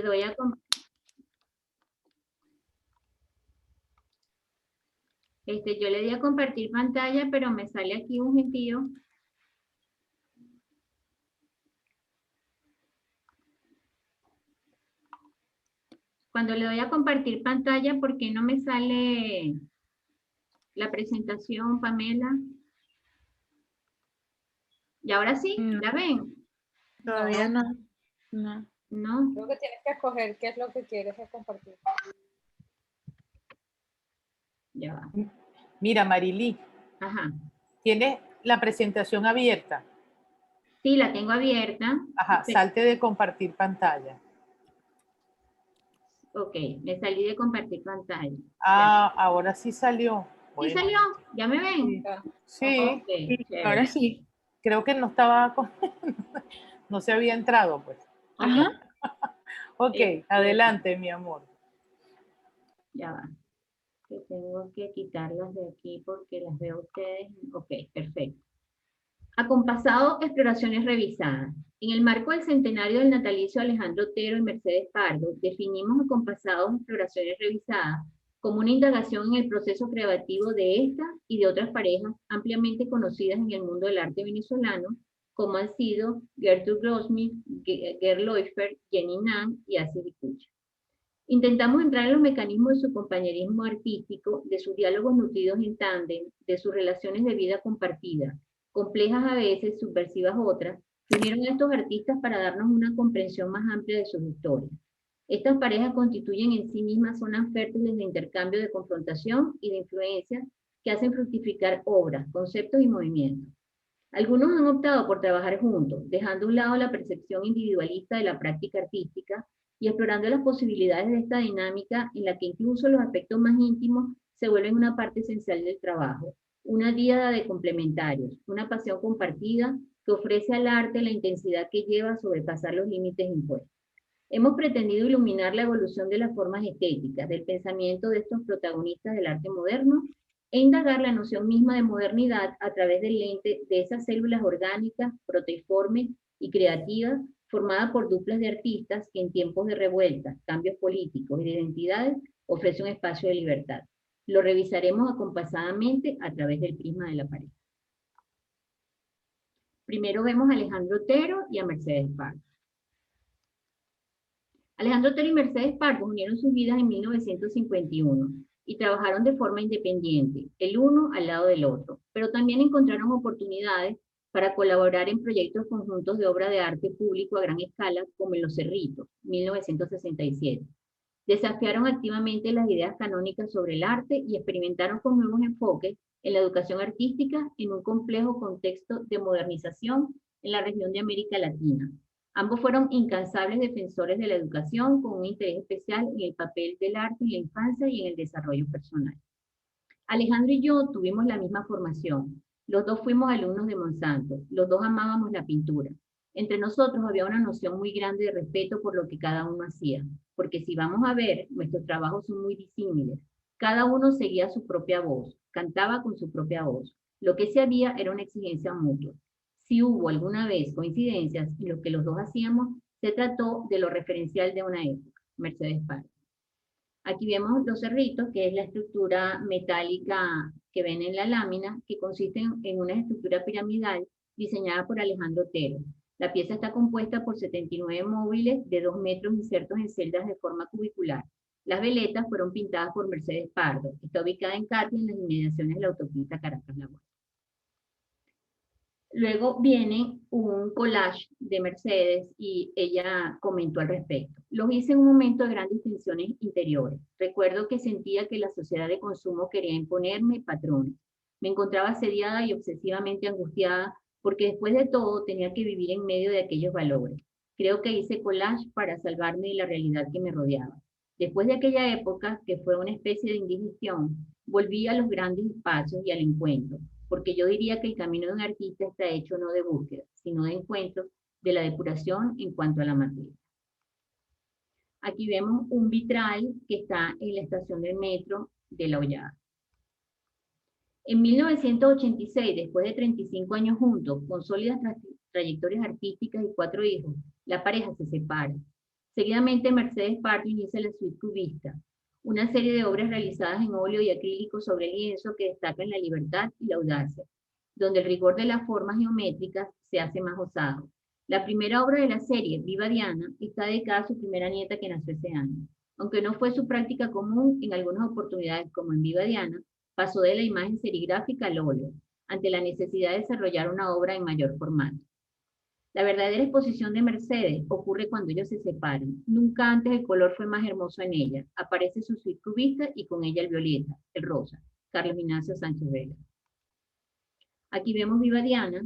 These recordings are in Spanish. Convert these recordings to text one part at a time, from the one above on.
doy a yo le di a compartir pantalla, pero me sale aquí un gentío. Cuando le doy a compartir pantalla, ¿por qué no me sale la presentación, Pamela? ¿Y ahora sí? No, ¿La ven? todavía no. No. No. Creo que tienes que escoger qué es lo que quieres compartir. Ya va. Mira, Marily, Ajá. ¿tienes la presentación abierta? Sí, la tengo abierta. Ajá, salte de compartir pantalla. Ok, me salí de compartir pantalla. Ah, ahora sí salió. ¿Sí Bueno, salió? ¿Ya me ven? sí, Okay, Ahora sí. creo que no estaba, no se había entrado, pues. Ajá. Ok, adelante, mi amor. Ya va. Que tengo que quitarlas de aquí porque las veo ustedes. Ok, perfecto. Acompasado, exploraciones revisadas. En el marco del centenario del natalicio de Alejandro Otero y Mercedes Pardo, definimos acompasados, exploraciones revisadas como una indagación en el proceso creativo de esta y de otras parejas ampliamente conocidas en el mundo del arte venezolano, como han sido Gertrude Grossmith, Gerd Leufer, Jenny Nan y Asi Vicuña. Intentamos entrar en los mecanismos de su compañerismo artístico, de sus diálogos nutridos en tándem, de sus relaciones de vida compartida, complejas a veces, subversivas otras, que unieron a estos artistas para darnos una comprensión más amplia de sus historias. Estas parejas constituyen en sí mismas zonas fértiles de intercambio, de confrontación y de influencias que hacen fructificar obras, conceptos y movimientos. Algunos han optado por trabajar juntos, dejando a un lado la percepción individualista de la práctica artística y explorando las posibilidades de esta dinámica en la que incluso los aspectos más íntimos se vuelven una parte esencial del trabajo, una diada de complementarios, una pasión compartida que ofrece al arte la intensidad que lleva a sobrepasar los límites impuestos. Hemos pretendido iluminar la evolución de las formas estéticas, del pensamiento de estos protagonistas del arte moderno e indagar la noción misma de modernidad a través del lente de esas células orgánicas, proteiformes y creativas, formadas por duplas de artistas que en tiempos de revueltas, cambios políticos y de identidades ofrece un espacio de libertad. Lo revisaremos acompasadamente a través del prisma de la pared. Primero vemos a Alejandro Otero y a Mercedes Pardo. Alejandro Otero y Mercedes Pardo unieron sus vidas en 1951 y trabajaron de forma independiente, el uno al lado del otro, pero también encontraron oportunidades para colaborar en proyectos conjuntos de obra de arte público a gran escala, como en Los Cerritos, 1967. Desafiaron activamente las ideas canónicas sobre el arte y experimentaron con nuevos enfoques en la educación artística en un complejo contexto de modernización en la región de América Latina. Ambos fueron incansables defensores de la educación con un interés especial en el papel del arte en la infancia y en el desarrollo personal. Alejandro y yo tuvimos la misma formación. Los dos fuimos alumnos de Monsanto. Los dos amábamos la pintura. Entre nosotros había una noción muy grande de respeto por lo que cada uno hacía, porque si vamos a ver, nuestros trabajos son muy disímiles. Cada uno seguía su propia voz, cantaba con su propia voz. Lo que sí había era una exigencia mutua. Si hubo alguna vez coincidencias en lo que los dos hacíamos, se trató de lo referencial de una época, Mercedes Pardo. Aquí vemos Los Cerritos, que es la estructura metálica que ven en la lámina, que consiste en una estructura piramidal diseñada por Alejandro Otero. La pieza está compuesta por 79 móviles de 2 metros insertos en celdas de forma cubicular. Las veletas fueron pintadas por Mercedes Pardo. Está ubicada en Catia, en las inmediaciones de la autopista Caracas-La Guardia. Luego viene un collage de Mercedes y ella comentó al respecto. Los hice en un momento de grandes tensiones interiores. Recuerdo que sentía que la sociedad de consumo quería imponerme patrones. Me encontraba asediada y obsesivamente angustiada porque después de todo tenía que vivir en medio de aquellos valores. Creo que hice collage para salvarme de la realidad que me rodeaba. Después de aquella época, que fue una especie de indigestión, volví a los grandes espacios y al encuentro, porque yo diría que el camino de un artista está hecho no de búsqueda, sino de encuentro, de la depuración en cuanto a la materia. Aquí vemos un vitral que está en la estación del metro de La Hollada. En 1986, después de 35 años juntos, con sólidas trayectorias artísticas y 4 hijos, la pareja se separa. Seguidamente, Mercedes Pardo inicia la suite cubista, una serie de obras realizadas en óleo y acrílico sobre lienzo que destacan la libertad y la audacia, donde el rigor de las formas geométricas se hace más osado. La primera obra de la serie, Viva Diana, está dedicada a su primera nieta que nació ese año. Aunque no fue su práctica común, en algunas oportunidades, como en Viva Diana, pasó de la imagen serigráfica al óleo, ante la necesidad de desarrollar una obra en mayor formato. La verdadera exposición de Mercedes ocurre cuando ellos se separan. Nunca antes el color fue más hermoso en ella. Aparece su suite cubista y con ella el violeta, el rosa, Carlos Ignacio Sánchez Vega. Aquí vemos Viva Diana,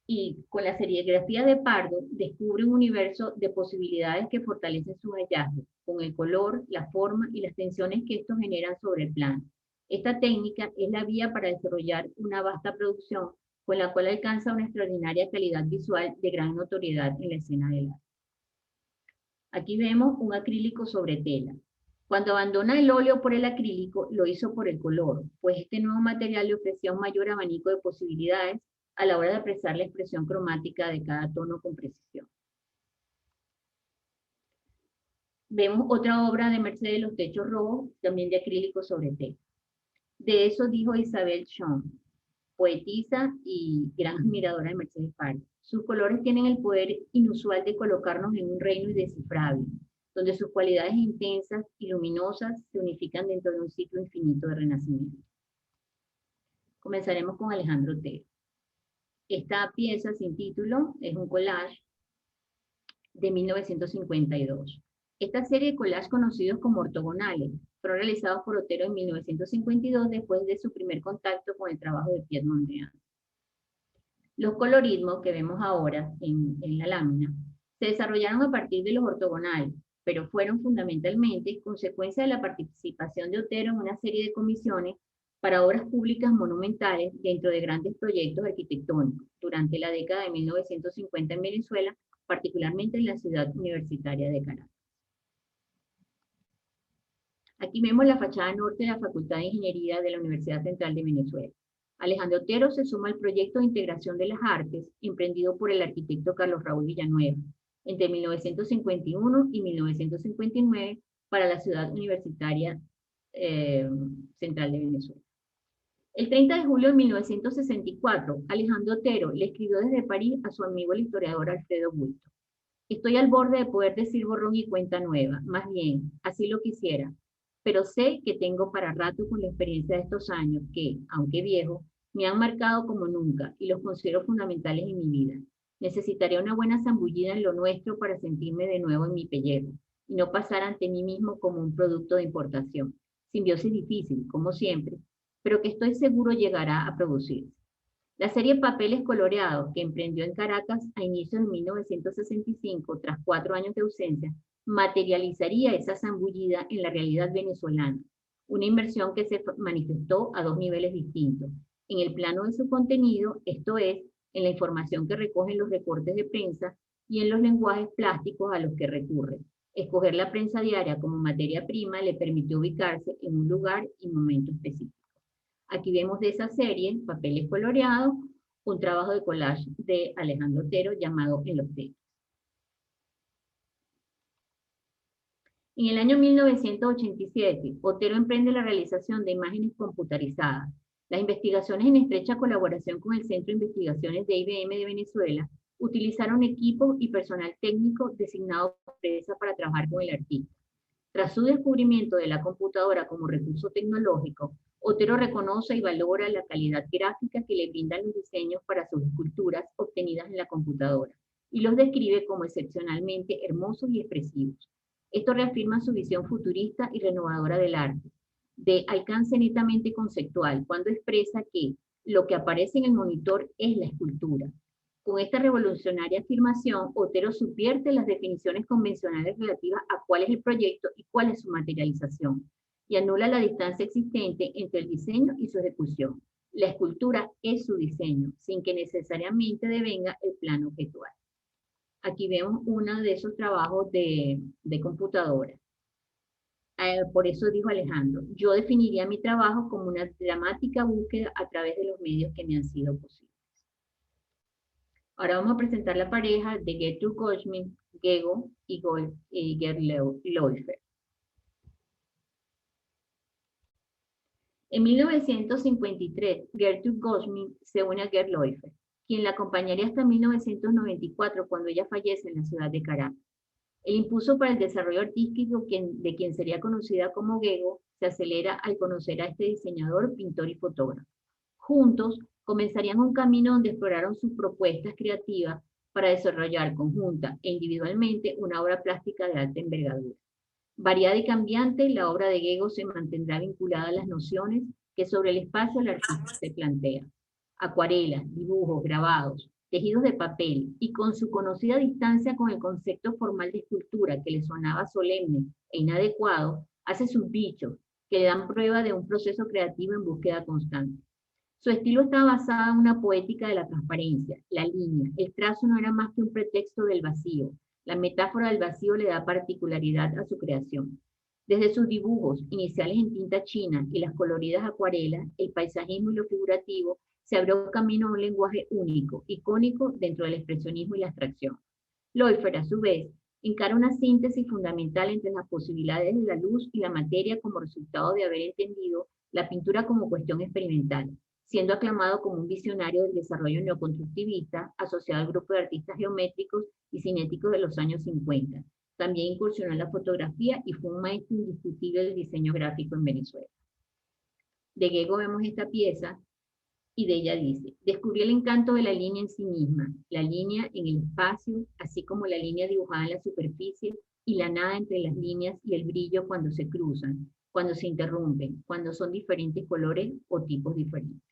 y con la serigrafía de Pardo descubre un universo de posibilidades que fortalecen sus hallazgos, con el color, la forma y las tensiones que estos generan sobre el plano. Esta técnica es la vía para desarrollar una vasta producción con la cual alcanza una extraordinaria calidad visual de gran notoriedad en la escena del arte. Aquí vemos un acrílico sobre tela. Cuando abandona el óleo por el acrílico, lo hizo por el color, pues este nuevo material le ofrecía un mayor abanico de posibilidades a la hora de apreciar la expresión cromática de cada tono con precisión. Vemos otra obra de Mercedes, Los techos rojos, también de acrílico sobre tela. De eso dijo Isabel Schoen, poetisa y gran admiradora de Mercedes Pardo. Sus colores tienen el poder inusual de colocarnos en un reino indescifrable, donde sus cualidades intensas y luminosas se unifican dentro de un ciclo infinito de renacimiento. Comenzaremos con Alejandro Otero. Esta pieza sin título es un collage de 1952. Esta serie de collages conocidos como ortogonales fueron realizados por Otero en 1952 después de su primer contacto con el trabajo de Piet Mondrian. Los colorismos que vemos ahora en la lámina se desarrollaron a partir de los ortogonales, pero fueron fundamentalmente consecuencia de la participación de Otero en una serie de comisiones para obras públicas monumentales dentro de grandes proyectos arquitectónicos durante la década de 1950 en Venezuela, particularmente en la ciudad universitaria de Caracas. Aquí vemos la fachada norte de la Facultad de Ingeniería de la Universidad Central de Venezuela. Alejandro Otero se suma al proyecto de integración de las artes emprendido por el arquitecto Carlos Raúl Villanueva entre 1951 y 1959 para la ciudad universitaria central de Venezuela. El 30 de julio de 1964, Alejandro Otero le escribió desde París a su amigo el historiador Alfredo Bulto. Estoy al borde de poder decir borrón y cuenta nueva, más bien, así lo quisiera, pero sé que tengo para rato con la experiencia de estos años que, aunque viejo, me han marcado como nunca y los considero fundamentales en mi vida. Necesitaré una buena zambullida en lo nuestro para sentirme de nuevo en mi pellejo y no pasar ante mí mismo como un producto de importación. Simbiosis difícil, como siempre, pero que estoy seguro llegará a producirse. La serie Papeles Coloreados, que emprendió en Caracas a inicios de 1965, tras 4 años de ausencia, materializaría esa zambullida en la realidad venezolana, una inversión que se manifestó a 2 niveles distintos. En el plano de su contenido, esto es, en la información que recogen los recortes de prensa y en los lenguajes plásticos a los que recurre. Escoger la prensa diaria como materia prima le permitió ubicarse en un lugar y momento específico. Aquí vemos de esa serie, Papeles Coloreados, un trabajo de collage de Alejandro Otero llamado En los techos. En el año 1987, Otero emprende la realización de imágenes computarizadas. Las investigaciones en estrecha colaboración con el Centro de Investigaciones de IBM de Venezuela utilizaron equipos y personal técnico designado por empresa para trabajar con el artista. Tras su descubrimiento de la computadora como recurso tecnológico, Otero reconoce y valora la calidad gráfica que le brindan los diseños para sus esculturas obtenidas en la computadora y los describe como excepcionalmente hermosos y expresivos. Esto reafirma su visión futurista y renovadora del arte, de alcance netamente conceptual, cuando expresa que lo que aparece en el monitor es la escultura. Con esta revolucionaria afirmación, Otero subvierte las definiciones convencionales relativas a cuál es el proyecto y cuál es su materialización, y anula la distancia existente entre el diseño y su ejecución. La escultura es su diseño, sin que necesariamente devenga el plano objetual. Aquí vemos uno de esos trabajos de computadora. Por eso dijo Alejandro, yo definiría mi trabajo como una dramática búsqueda a través de los medios que me han sido posibles. Ahora vamos a presentar la pareja de Gertrude Gego y Gerd Leufer. En 1953, Gertrude Goldschmidt se une a Gerd Leufer, quien la acompañaría hasta 1994, cuando ella fallece en la ciudad de Caracas. El impulso para el desarrollo artístico de quien sería conocida como Gego se acelera al conocer a este diseñador, pintor y fotógrafo. Juntos comenzarían un camino donde exploraron sus propuestas creativas para desarrollar conjunta e individualmente una obra plástica de alta envergadura. Variada y cambiante, la obra de Gego se mantendrá vinculada a las nociones que sobre el espacio el artista se plantea. Acuarelas, dibujos, grabados, tejidos de papel, y con su conocida distancia con el concepto formal de escultura que le sonaba solemne e inadecuado, hace sus bichos que le dan prueba de un proceso creativo en búsqueda constante. Su estilo estaba basado en una poética de la transparencia, la línea, el trazo no era más que un pretexto del vacío. La metáfora del vacío le da particularidad a su creación. Desde sus dibujos, iniciales en tinta china y las coloridas acuarelas, el paisajismo y lo figurativo, se abrió camino a un lenguaje único, icónico dentro del expresionismo y la abstracción. Leufer, a su vez, encara una síntesis fundamental entre las posibilidades de la luz y la materia como resultado de haber entendido la pintura como cuestión experimental, siendo aclamado como un visionario del desarrollo neoconstructivista asociado al grupo de artistas geométricos y cinéticos de los años 50. También incursionó en la fotografía y fue un maestro indiscutible del diseño gráfico en Venezuela. De Gego vemos esta pieza y de ella dice: descubrí el encanto de la línea en sí misma, la línea en el espacio, así como la línea dibujada en la superficie y la nada entre las líneas y el brillo cuando se cruzan, cuando se interrumpen, cuando son diferentes colores o tipos diferentes.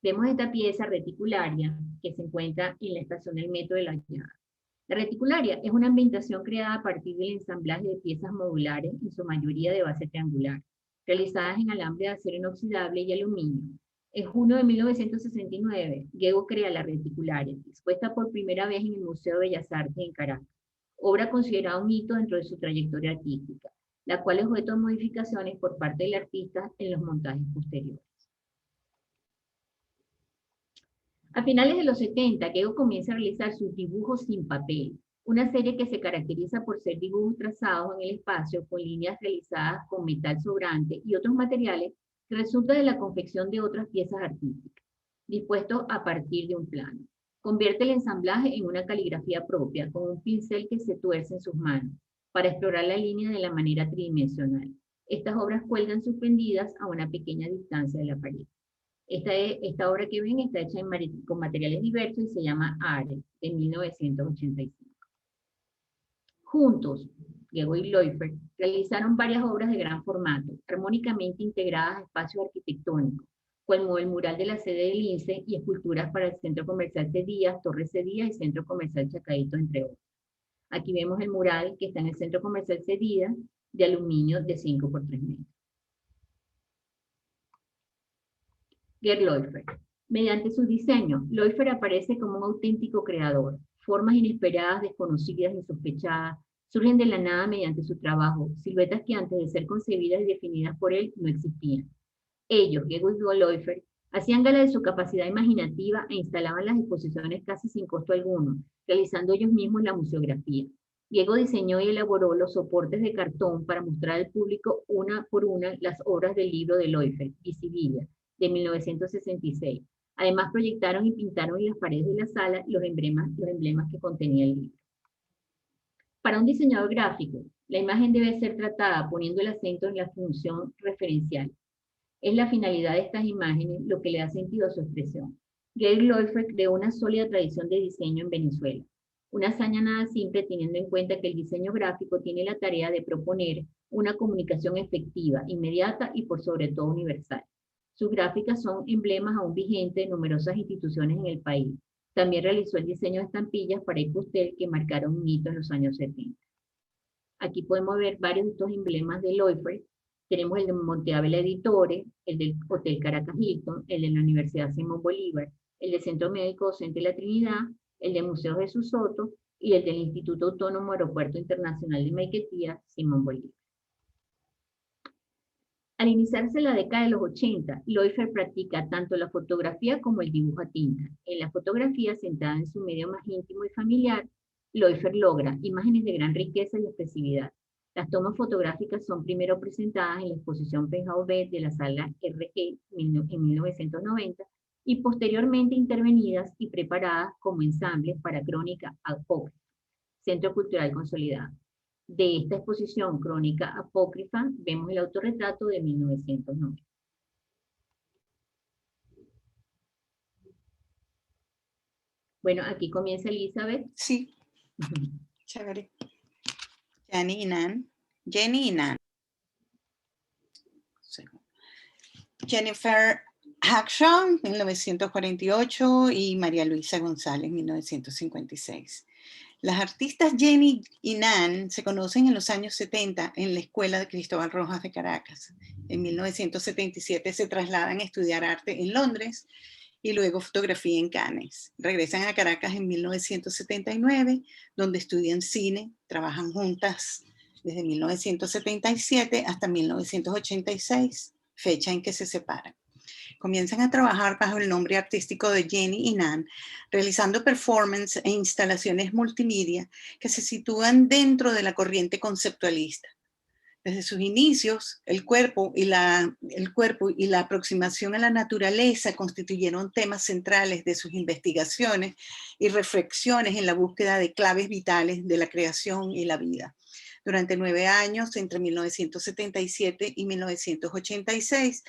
Vemos esta pieza reticularia que se encuentra en la estación del metro de La Llave. La reticularia es una ambientación creada a partir del ensamblaje de piezas modulares, en su mayoría de base triangular, realizadas en alambre de acero inoxidable y aluminio. En junio de 1969, Gego crea la reticularia, expuesta por primera vez en el Museo de Bellas Artes en Caracas, obra considerada un hito dentro de su trayectoria artística, la cual es objeto de modificaciones por parte del artista en los montajes posteriores. A finales de los 70, Gego comienza a realizar sus dibujos sin papel, una serie que se caracteriza por ser dibujos trazados en el espacio con líneas realizadas con metal sobrante y otros materiales que resulta de la confección de otras piezas artísticas, dispuestos a partir de un plano. Convierte el ensamblaje en una caligrafía propia, con un pincel que se tuerce en sus manos, para explorar la línea de la manera tridimensional. Estas obras cuelgan suspendidas a una pequeña distancia de la pared. Esta obra que ven está hecha con materiales diversos y se llama Are, de 1985. Juntos, Gego y Leufer realizaron varias obras de gran formato, armónicamente integradas a espacios arquitectónicos, como el mural de la sede del INSE y esculturas para el Centro Comercial Cedías, Torre Cedías y Centro Comercial Chacaito, entre otros. Aquí vemos el mural que está en el Centro Comercial Cedías, de aluminio de 5 por 3 metros. Gerd Leufer. Mediante su diseño, Leufer aparece como un auténtico creador. Formas inesperadas, desconocidas, insospechadas, surgen de la nada mediante su trabajo, siluetas que antes de ser concebidas y definidas por él no existían. Ellos, Gego y Leufer, hacían gala de su capacidad imaginativa e instalaban las exposiciones casi sin costo alguno, realizando ellos mismos la museografía. Gego diseñó y elaboró los soportes de cartón para mostrar al público una por una las obras del libro de Leufer, Visibilia, de 1966. Además, proyectaron y pintaron en las paredes de la sala los emblemas que contenía el libro. Para un diseñador gráfico, la imagen debe ser tratada poniendo el acento en la función referencial. Es la finalidad de estas imágenes lo que le da sentido a su expresión. Gerd Leufer creó una sólida tradición de diseño en Venezuela. Una hazaña nada simple teniendo en cuenta que el diseño gráfico tiene la tarea de proponer una comunicación efectiva, inmediata y por sobre todo universal. Sus gráficas son emblemas aún vigentes de numerosas instituciones en el país. También realizó el diseño de estampillas para Ipustel que marcaron un hito en los años 70. Aquí podemos ver varios de estos emblemas de Leufer. Tenemos el de Monte Ávila Editores, el del Hotel Caracas Hilton, el de la Universidad Simón Bolívar, el del Centro Médico Docente La Trinidad, el del Museo Jesús Soto y el del Instituto Autónomo Aeropuerto Internacional de Maiquetía, Simón Bolívar. Al iniciarse la década de los 80, Leufer practica tanto la fotografía como el dibujo a tinta. En la fotografía, centrada en su medio más íntimo y familiar, Loifer logra imágenes de gran riqueza y expresividad. Las tomas fotográficas son primero presentadas en la exposición Penthouse B de la sala RG en 1990 y posteriormente intervenidas y preparadas como ensambles para Crónica Apócrifa, Centro Cultural Consolidado. De esta exposición Crónica Apócrifa vemos el autorretrato de 1990. Bueno, aquí comienza Elizabeth. Sí, chévere. Jenny y Nan. Jenny y Nan. Jennifer Hackshaw, 1948, y María Luisa González, 1956. Las artistas Jenny y Nan se conocen en los años 70 en la Escuela de Cristóbal Rojas de Caracas. En 1977 se trasladan a estudiar arte en Londres y luego fotografía en Cannes. Regresan a Caracas en 1979, donde estudian cine, trabajan juntas desde 1977 hasta 1986, fecha en que se separan. Comienzan a trabajar bajo el nombre artístico de Jenny y Nan, realizando performance e instalaciones multimedia que se sitúan dentro de la corriente conceptualista. Desde sus inicios, el cuerpo y la aproximación a la naturaleza constituyeron temas centrales de sus investigaciones y reflexiones en la búsqueda de claves vitales de la creación y la vida. Durante 9 años, entre 1977 y 1986,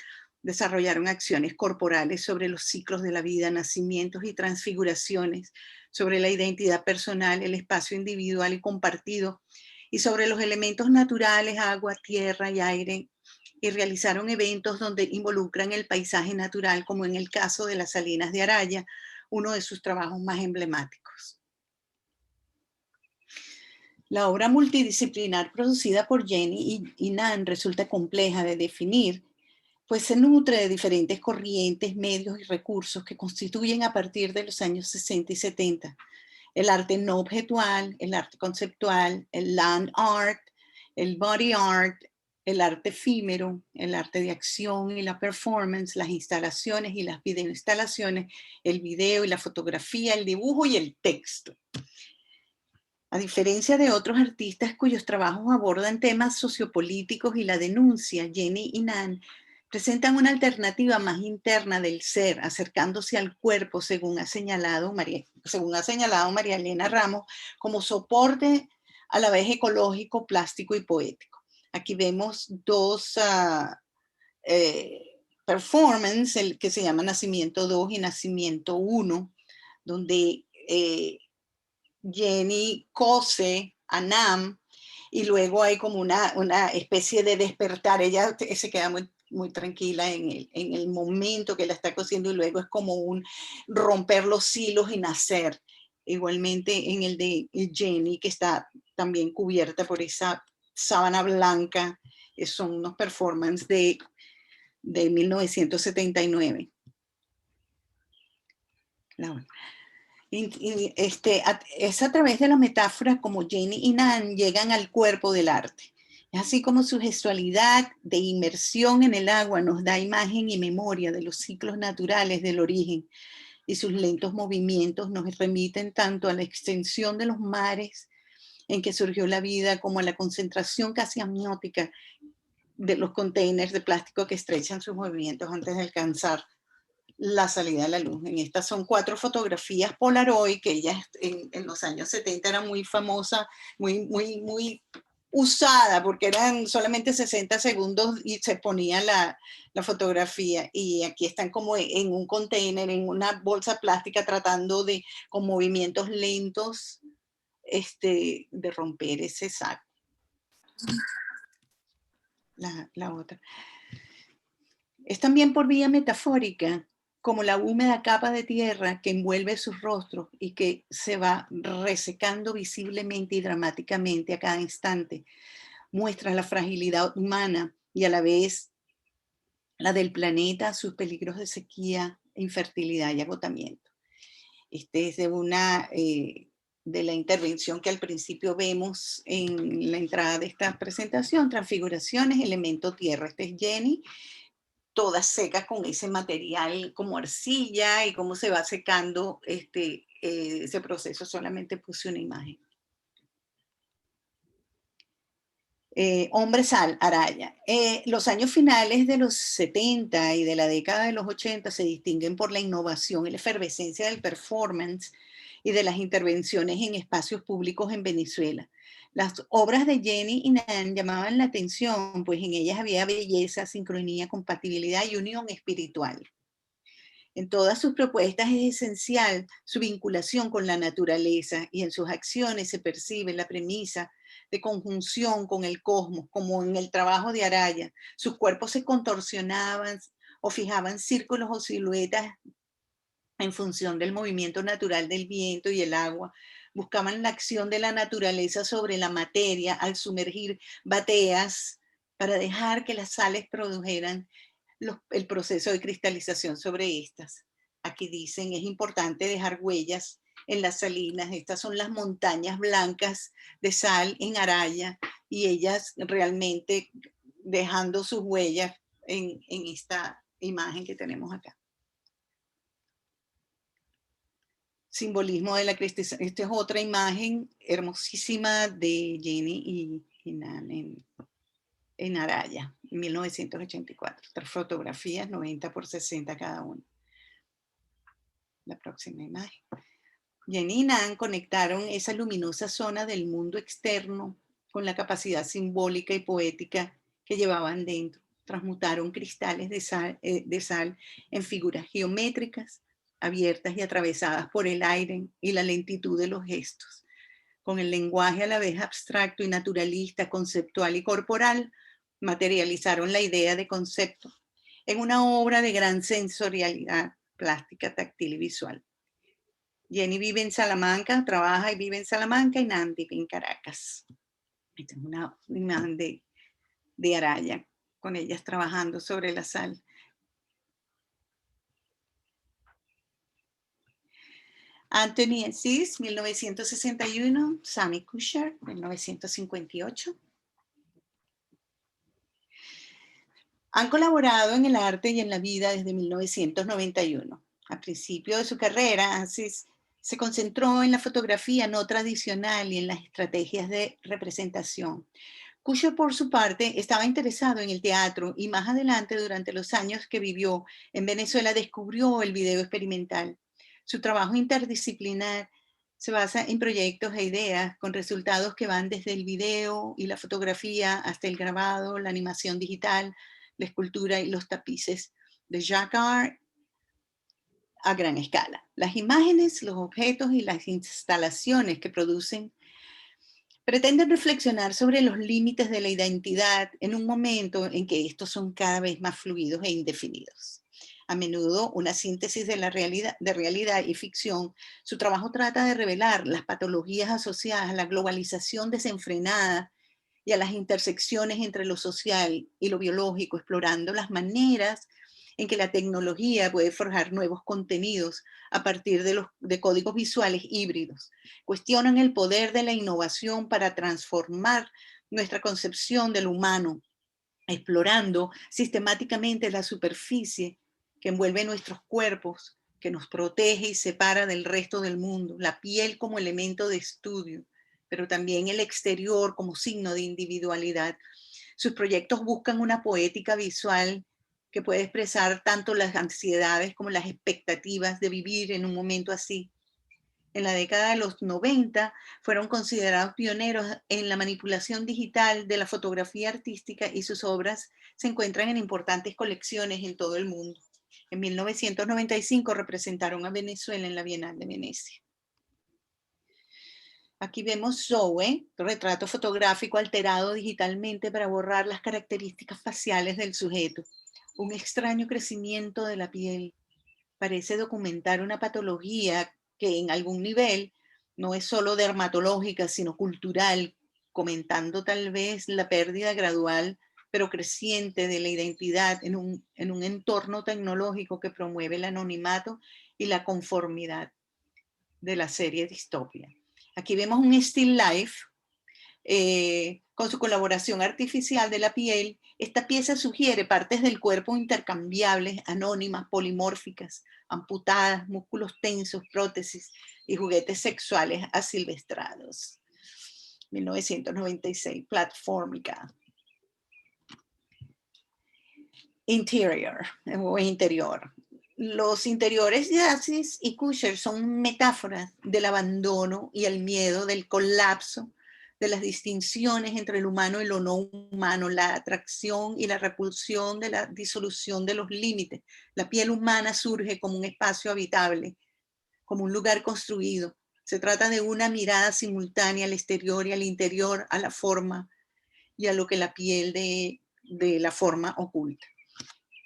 desarrollaron acciones corporales sobre los ciclos de la vida, nacimientos y transfiguraciones, sobre la identidad personal, el espacio individual y compartido, y sobre los elementos naturales, agua, tierra y aire, y realizaron eventos donde involucran el paisaje natural, como en el caso de las Salinas de Araya, uno de sus trabajos más emblemáticos. La obra multidisciplinar producida por Jenny y Nan resulta compleja de definir, pues se nutre de diferentes corrientes, medios y recursos que constituyen a partir de los años 60 y 70. El arte no objetual, el arte conceptual, el land art, el body art, el arte efímero, el arte de acción y la performance, las instalaciones y las videoinstalaciones, el video y la fotografía, el dibujo y el texto. A diferencia de otros artistas cuyos trabajos abordan temas sociopolíticos y la denuncia, Jenny y Nan presentan una alternativa más interna del ser, acercándose al cuerpo, según ha señalado María Elena Ramos, como soporte a la vez ecológico, plástico y poético. Aquí vemos dos performances que se llama Nacimiento 2 y Nacimiento 1, donde Jenny cose a Nam y luego hay como una especie de despertar. Ella se queda muy tranquila en el momento que la está cosiendo y luego es como un romper los hilos y nacer. Igualmente en el de Jenny, que está también cubierta por esa sábana blanca, son unos performances de 1979. Es a través de la metáfora como Jenny y Nan llegan al cuerpo del arte. Es así como su gestualidad de inmersión en el agua nos da imagen y memoria de los ciclos naturales del origen, y sus lentos movimientos nos remiten tanto a la extensión de los mares en que surgió la vida como a la concentración casi amniótica de los containers de plástico que estrechan sus movimientos antes de alcanzar la salida de la luz. En estas son 4 fotografías Polaroid, que ella en los años 70 era muy famosa, muy usada, porque eran solamente 60 segundos y se ponía la fotografía. Y aquí están como en un container, en una bolsa plástica, tratando de, con movimientos lentos, de romper ese saco. La otra. Es también por vía metafórica, como la húmeda capa de tierra que envuelve sus rostros y que se va resecando visiblemente y dramáticamente a cada instante, muestra la fragilidad humana y a la vez la del planeta, sus peligros de sequía, infertilidad y agotamiento. Este es de la intervención que al principio vemos en la entrada de esta presentación, transfiguraciones, elemento tierra. Este es Jenny, todas secas con ese material como arcilla, y cómo se va secando ese proceso. Solamente puse una imagen. Hombre Sal, Araya. Los años finales de los 70 y de la década de los 80 se distinguen por la innovación y la efervescencia del performance y de las intervenciones en espacios públicos en Venezuela. Las obras de Jenny y Nan llamaban la atención, pues en ellas había belleza, sincronía, compatibilidad y unión espiritual. En todas sus propuestas es esencial su vinculación con la naturaleza y en sus acciones se percibe la premisa de conjunción con el cosmos, como en el trabajo de Araya. Sus cuerpos se contorsionaban o fijaban círculos o siluetas en función del movimiento natural del viento y el agua. Buscaban la acción de la naturaleza sobre la materia al sumergir bateas para dejar que las sales produjeran el proceso de cristalización sobre estas. Aquí dicen, es importante dejar huellas en las salinas. Estas son las montañas blancas de sal en Araya y ellas realmente dejando sus huellas en esta imagen que tenemos acá. Simbolismo de la cristalización. Esta es otra imagen hermosísima de Jenny y Nan en Araya, en 1984. Otras fotografías, 90 por 60 cada una. La próxima imagen. Jenny y Nan conectaron esa luminosa zona del mundo externo con la capacidad simbólica y poética que llevaban dentro. Transmutaron cristales de sal en figuras geométricas, abiertas y atravesadas por el aire y la lentitud de los gestos. Con el lenguaje a la vez abstracto y naturalista, conceptual y corporal, materializaron la idea de concepto en una obra de gran sensorialidad plástica, táctil y visual. Jenny vive en Salamanca, trabaja y vive en Salamanca, y Nan vive en Caracas. Esta es una imagen de Araya, con ellas trabajando sobre la sal. Anthony Assis, 1961, Sammy Kusher, 1958. Han colaborado en el arte y en la vida desde 1991. Al principio de su carrera, Assis se concentró en la fotografía no tradicional y en las estrategias de representación. Kusher, por su parte, estaba interesado en el teatro y más adelante, durante los años que vivió en Venezuela, descubrió el video experimental. Su trabajo interdisciplinar se basa en proyectos e ideas con resultados que van desde el video y la fotografía hasta el grabado, la animación digital, la escultura y los tapices de jacquard a gran escala. Las imágenes, los objetos y las instalaciones que producen pretenden reflexionar sobre los límites de la identidad en un momento en que estos son cada vez más fluidos e indefinidos. A menudo una síntesis de realidad y ficción, su trabajo trata de revelar las patologías asociadas a la globalización desenfrenada y a las intersecciones entre lo social y lo biológico, explorando las maneras en que la tecnología puede forjar nuevos contenidos a partir de códigos visuales híbridos. Cuestionan el poder de la innovación para transformar nuestra concepción del humano, explorando sistemáticamente la superficie que envuelve nuestros cuerpos, que nos protege y separa del resto del mundo, la piel como elemento de estudio, pero también el exterior como signo de individualidad. Sus proyectos buscan una poética visual que puede expresar tanto las ansiedades como las expectativas de vivir en un momento así. En la década de los 90 fueron considerados pioneros en la manipulación digital de la fotografía artística y sus obras se encuentran en importantes colecciones en todo el mundo. En 1995 representaron a Venezuela en la Bienal de Venecia. Aquí vemos Zoe, retrato fotográfico alterado digitalmente para borrar las características faciales del sujeto. Un extraño crecimiento de la piel parece documentar una patología que en algún nivel no es solo dermatológica, sino cultural, comentando tal vez la pérdida gradual pero creciente de la identidad en un entorno tecnológico que promueve el anonimato y la conformidad de la serie Distopia. Aquí vemos un still life con su colaboración artificial de la piel. Esta pieza sugiere partes del cuerpo intercambiables, anónimas, polimórficas, amputadas, músculos tensos, prótesis y juguetes sexuales asilvestrados. 1996, Platformica. Interior o interior. Los interiores de Aziz y Kusher son metáforas del abandono y el miedo, del colapso, de las distinciones entre el humano y lo no humano, la atracción y la repulsión, de la disolución de los límites. La piel humana surge como un espacio habitable, como un lugar construido. Se trata de una mirada simultánea al exterior y al interior, a la forma y a lo que la piel de la forma oculta.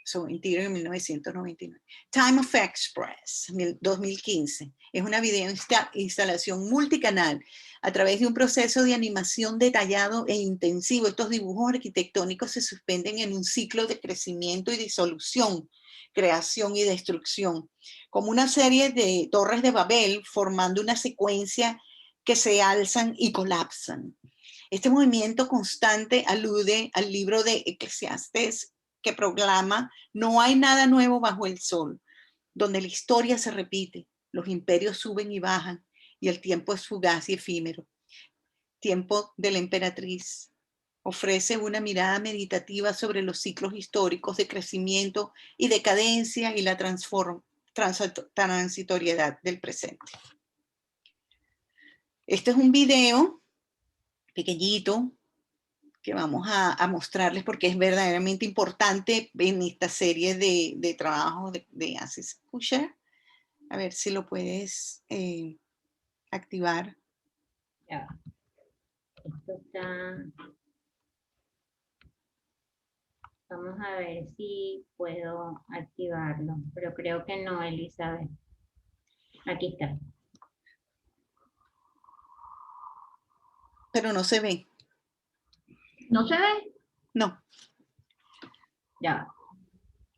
So, Interior en 1999. Time of Express, 2015. Es una videoinstalación multicanal a través de un proceso de animación detallado e intensivo. Estos dibujos arquitectónicos se suspenden en un ciclo de crecimiento y disolución, creación y destrucción, como una serie de torres de Babel formando una secuencia que se alzan y colapsan. Este movimiento constante alude al libro de Eclesiastés, que proclama: no hay nada nuevo bajo el sol, donde la historia se repite, los imperios suben y bajan, y el tiempo es fugaz y efímero. Tiempo de la emperatriz ofrece una mirada meditativa sobre los ciclos históricos de crecimiento y decadencia y la transitoriedad del presente. Este es un video pequeñito que vamos a mostrarles porque es verdaderamente importante en esta serie de trabajos de Aziz Kusher. A ver si lo puedes activar. Ya. Esto está... Vamos a ver si puedo activarlo, pero creo que no, Elizabeth. Aquí está. Pero no se ve. ¿No se ve? No. Ya.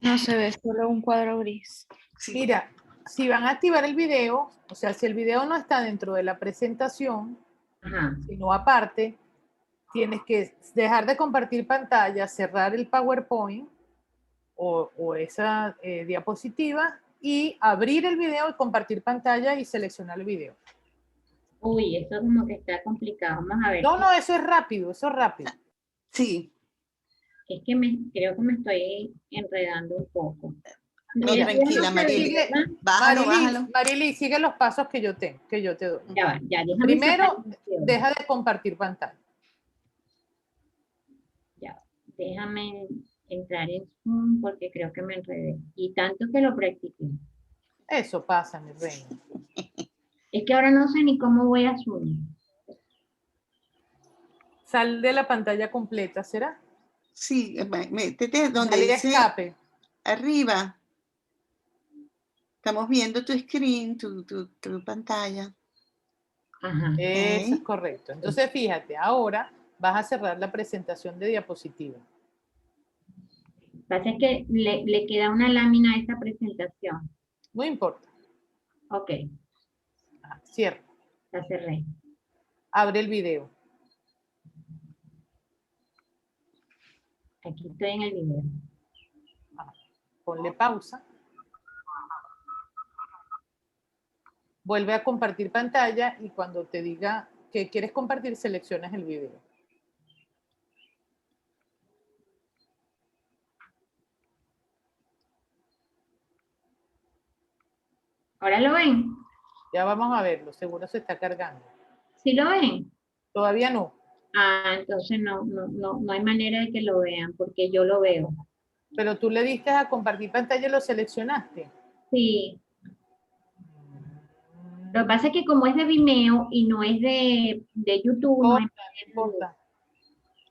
No se ve, solo un cuadro gris. Sí. Mira, si van a activar el video, o sea, si el video no está dentro de la presentación, Ajá. sino aparte, tienes que dejar de compartir pantalla, cerrar el PowerPoint o esa diapositiva y abrir el video y compartir pantalla y seleccionar el video. Uy, eso como que está complicado. Vamos a ver. No, no, eso es rápido, eso es rápido. Sí. Es que creo que me estoy enredando un poco. No, El tranquila, video no se Marily. ve, ¿verdad? Bájalo. Marily, sigue los pasos que yo te doy. Ya va, ya, déjame Primero, sacar el video. deja de compartir pantalla. Ya, déjame entrar en Zoom porque creo que me enredé. Y tanto que lo practiqué. Eso pasa, mi reina. Es que ahora no sé ni cómo voy a Zoom. Sal de la pantalla completa, ¿será? Sí, métete donde Dale dice escape. arriba. Estamos viendo tu screen, tu pantalla. Ajá. Eso es Ok. correcto. Entonces, fíjate, ahora vas a cerrar la presentación de diapositiva. Lo que pasa es que le queda una lámina a esta presentación. No importa. Ok, Cierra. la cerré. Abre el video. Aquí estoy en el video. Ponle pausa. Vuelve a compartir pantalla y cuando te diga que quieres compartir, seleccionas el video. ¿Ahora lo ven? Ya vamos a verlo, seguro se está cargando. ¿Sí lo ven? Todavía no, Ah, entonces no hay manera de que lo vean porque yo lo veo. pero tú le diste a compartir pantalla y lo seleccionaste. Sí. Lo que pasa es que como es de Vimeo y no es de YouTube, No importa.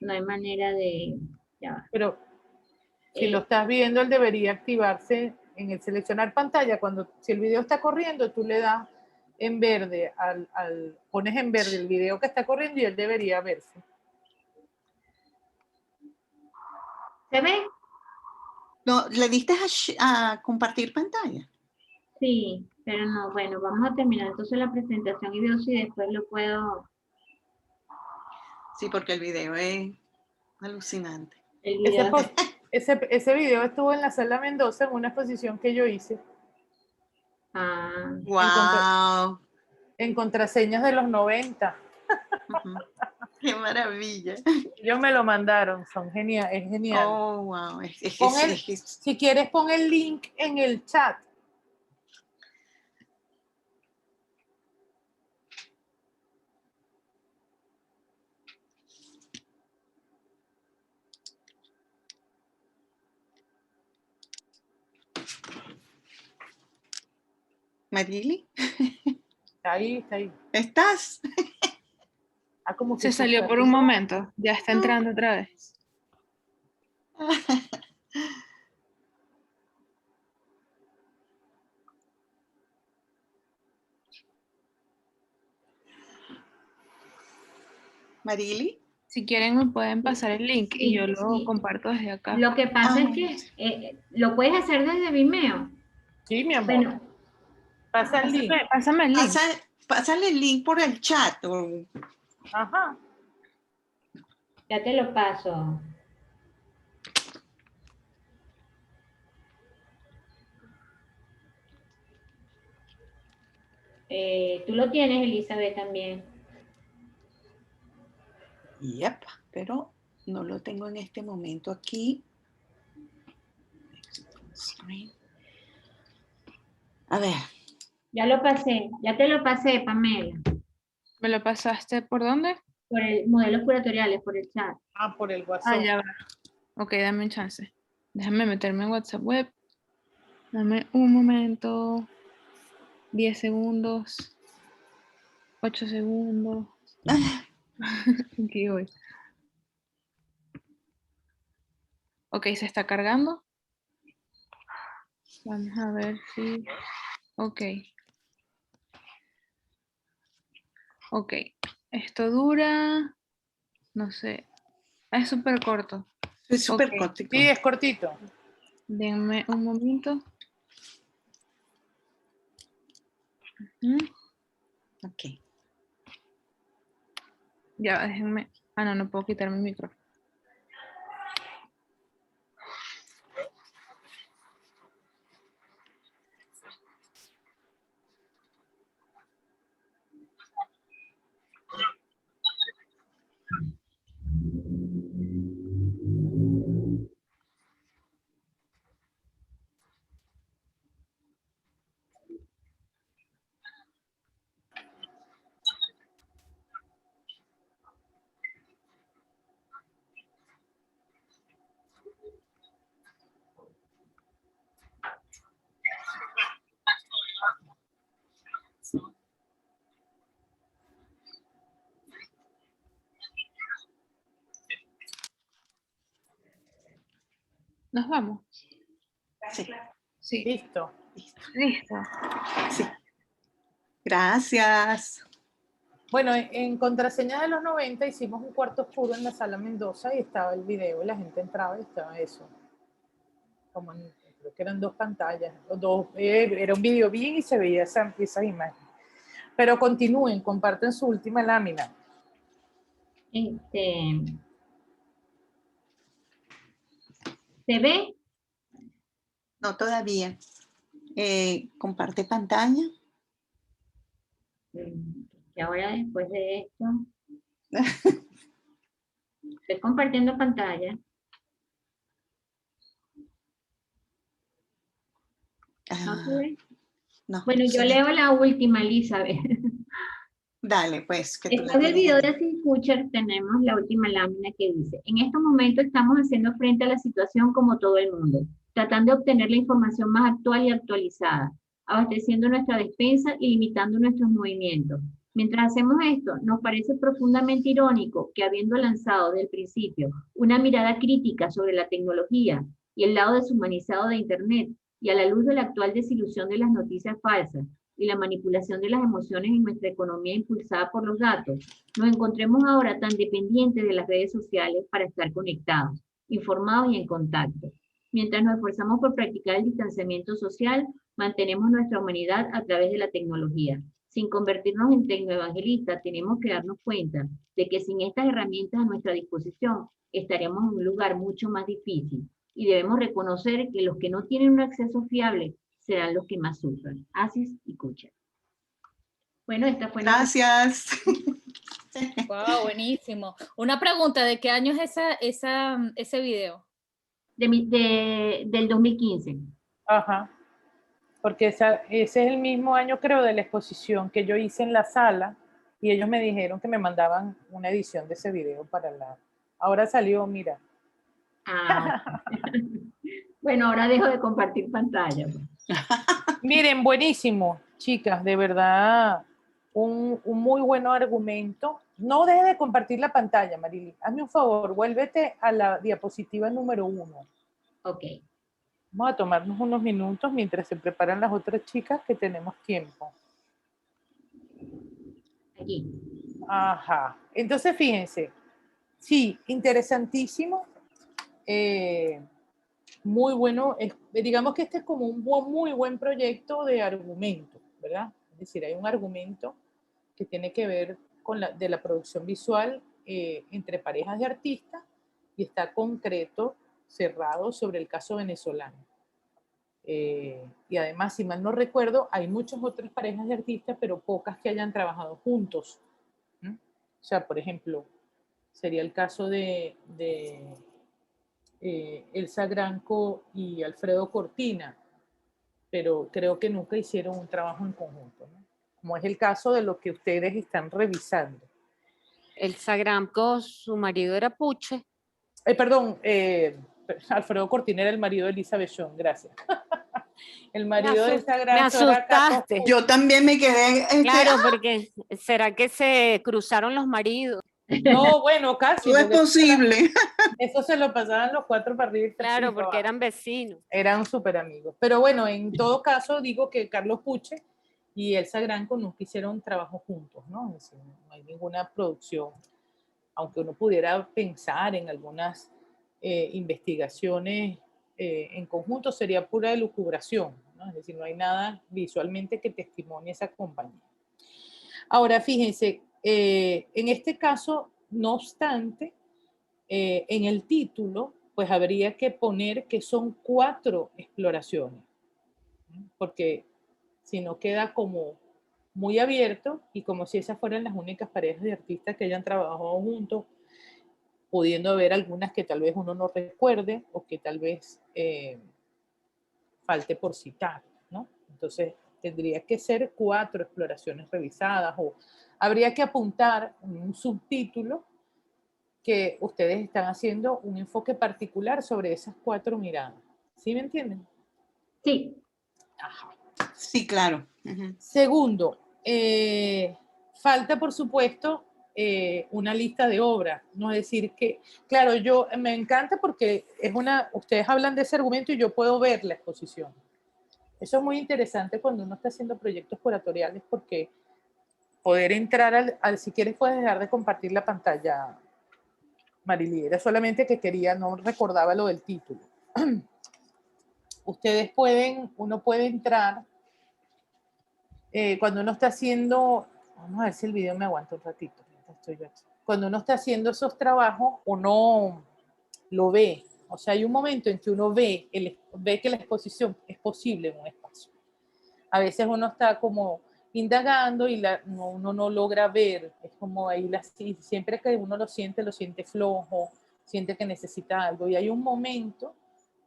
no hay manera de... Ya va. Pero si Eh, lo estás viendo, él debería activarse en el seleccionar pantalla. Si el video está corriendo, tú le das en verde, pones en verde el video que está corriendo y él debería verse. ¿Se ve? No, ¿le diste a compartir pantalla? Sí, pero no, bueno, vamos a terminar entonces la presentación y veo si después lo puedo... Sí, porque el video es alucinante. El video. Ese video estuvo en la Sala Mendoza en una exposición que yo hice ¡Wow! en contraseñas de los 90. Ujú. ¡Qué maravilla! Ellos me lo mandaron, son genial, es genial. Oh, wow. Si quieres, pon el link en el chat. Marily, Está ahí, está ahí. ¿estás? Ah, como que Se salió por un momento. Ya está entrando otra vez. Marily. Si quieren me pueden pasar el link y yo lo Sí. comparto desde acá. Lo que pasa es que lo puedes hacer desde Vimeo. Sí, mi amor. Bueno, Pasa el link. Pásame el link. Pásale el link por el chat. Ajá. ya te lo paso. Tú lo tienes, Elizabeth, también. Yep, pero no lo tengo en este momento aquí. A ver. Ya lo pasé, ya te lo pasé, Pamela. ¿Me lo pasaste por dónde? Por el modelos curatoriales, por el chat. Ah, por el WhatsApp. Ah, ya va. Ok, dame un chance. Déjame meterme en WhatsApp web. Dame un momento. 10 segundos. 8 segundos. Aquí voy. Ok, se está cargando. Vamos a ver si... Ok. Ok. Esto dura... No sé. Es súper corto. Es súper Ok. cortico. Sí, es cortito. Denme un momento. Ujú. Ok. Ya, déjenme... Ah, no, no puedo quitar mi micrófono. Nos vamos. Sí. Sí. Listo. Listo. Sí. Gracias. Bueno, en Contraseñas de los 90 hicimos un cuarto oscuro en la sala Mendoza y estaba el video y la gente entraba y estaba eso. Creo que eran dos pantallas, era un video bien y se veía esa imagen. Pero continúen, comparten su última lámina. ¿Se ve? No, todavía. Comparte pantalla. Y ahora después de esto, estoy compartiendo pantalla. ¿No se ve? No, Bueno, no yo se ve. leo la última, Elizabeth. Dale, pues, que tú la Después del tienes video allí. de Sinfucher tenemos la última lámina que dice: en estos momentos estamos haciendo frente a la situación como todo el mundo, tratando de obtener la información más actual y actualizada, abasteciendo nuestra despensa y limitando nuestros movimientos. Mientras hacemos esto, nos parece profundamente irónico que, habiendo lanzado desde el principio una mirada crítica sobre la tecnología y el lado deshumanizado de Internet, y a la luz de la actual desilusión de las noticias falsas y la manipulación de las emociones en nuestra economía impulsada por los datos, nos encontremos ahora tan dependientes de las redes sociales para estar conectados, informados y en contacto. Mientras nos esforzamos por practicar el distanciamiento social, mantenemos nuestra humanidad a través de la tecnología. Sin convertirnos en tecnoevangelistas, tenemos que darnos cuenta de que sin estas herramientas a nuestra disposición, estaremos en un lugar mucho más difícil, y debemos reconocer que los que no tienen un acceso fiable serán los que más sufran. Asis y Kucher. Bueno, esta fue nuestra- Gracias. Wow, buenísimo. Una pregunta, ¿de qué año es ese video? del 2015. Ajá. Porque ese es el mismo año, creo, de la exposición que yo hice en la sala y ellos me dijeron que me mandaban una edición de ese video para la... Ahora salió, mira. Ah, bueno, ahora dejo de compartir pantalla, pues. Miren, buenísimo, chicas, de verdad, un muy buen argumento. No dejes de compartir la pantalla, Marily. Hazme un favor, vuélvete a la diapositiva número 1. Ok. Vamos a tomarnos unos minutos mientras se preparan las otras chicas que tenemos tiempo. Aquí. Ajá. Entonces, fíjense. Sí, interesantísimo. Muy bueno. Digamos que este es como un muy buen proyecto de argumento, ¿verdad? Es decir, hay un argumento que tiene que ver con de la producción visual entre parejas de artistas y está concreto, cerrado sobre el caso venezolano. Y además, si mal no recuerdo, hay muchas otras parejas de artistas, pero pocas que hayan trabajado juntos. ¿Mm? O sea, por ejemplo, sería el caso de Elsa Granco y Alfredo Cortina, pero creo que nunca hicieron un trabajo en conjunto, ¿no? Como es el caso de lo que ustedes están revisando. Elsa Granco, su marido era Puche. Perdón, Alfredo Cortina era el marido de Elisa Bechón, gracias. El marido de Elsa Me Granco era Carlos asustaste. Puche. Yo también me quedé. Claro, porque ¿será que se cruzaron los maridos? No, bueno, casi. Todo es porque posible. eso se lo pasaban los cuatro para arriba y para Claro, abajo. porque eran vecinos. Eran súper amigos. Pero bueno, en todo caso digo que Carlos Puche y Elsa Granco nunca hicieron trabajo juntos, ¿no? Es decir, no hay ninguna producción, aunque uno pudiera pensar en algunas investigaciones en conjunto, sería pura elucubración, ¿no? Es decir, no hay nada visualmente que testimonie esa compañía. Ahora, fíjense, en este caso, no obstante, en el título, pues habría que poner que son 4 exploraciones, ¿no? Porque si no queda como muy abierto y como si esas fueran las únicas parejas de artistas que hayan trabajado juntos, pudiendo haber algunas que tal vez uno no recuerde o que tal vez falte por citar, ¿no? Entonces, tendría que ser 4 exploraciones revisadas o habría que apuntar un subtítulo que ustedes están haciendo un enfoque particular sobre esas 4 miradas. ¿Sí me entienden? Sí. Ajá. Sí, claro. Segundo, falta, por supuesto, una lista de obras. No es decir que, claro, yo me encanta porque ustedes hablan de ese argumento y yo puedo ver la exposición. Eso es muy interesante cuando uno está haciendo proyectos curatoriales porque poder entrar si quieres puedes dejar de compartir la pantalla, Marily. Era solamente que no recordaba lo del título. Uno puede entrar cuando uno está haciendo, vamos a ver si el video me aguanta un ratito. Cuando uno está haciendo esos trabajos, uno lo ve. O sea, hay un momento en que uno ve que la exposición es posible en un espacio. A veces uno está como indagando y uno no logra ver. Es como ahí, siempre que uno lo siente flojo, siente que necesita algo. Y hay un momento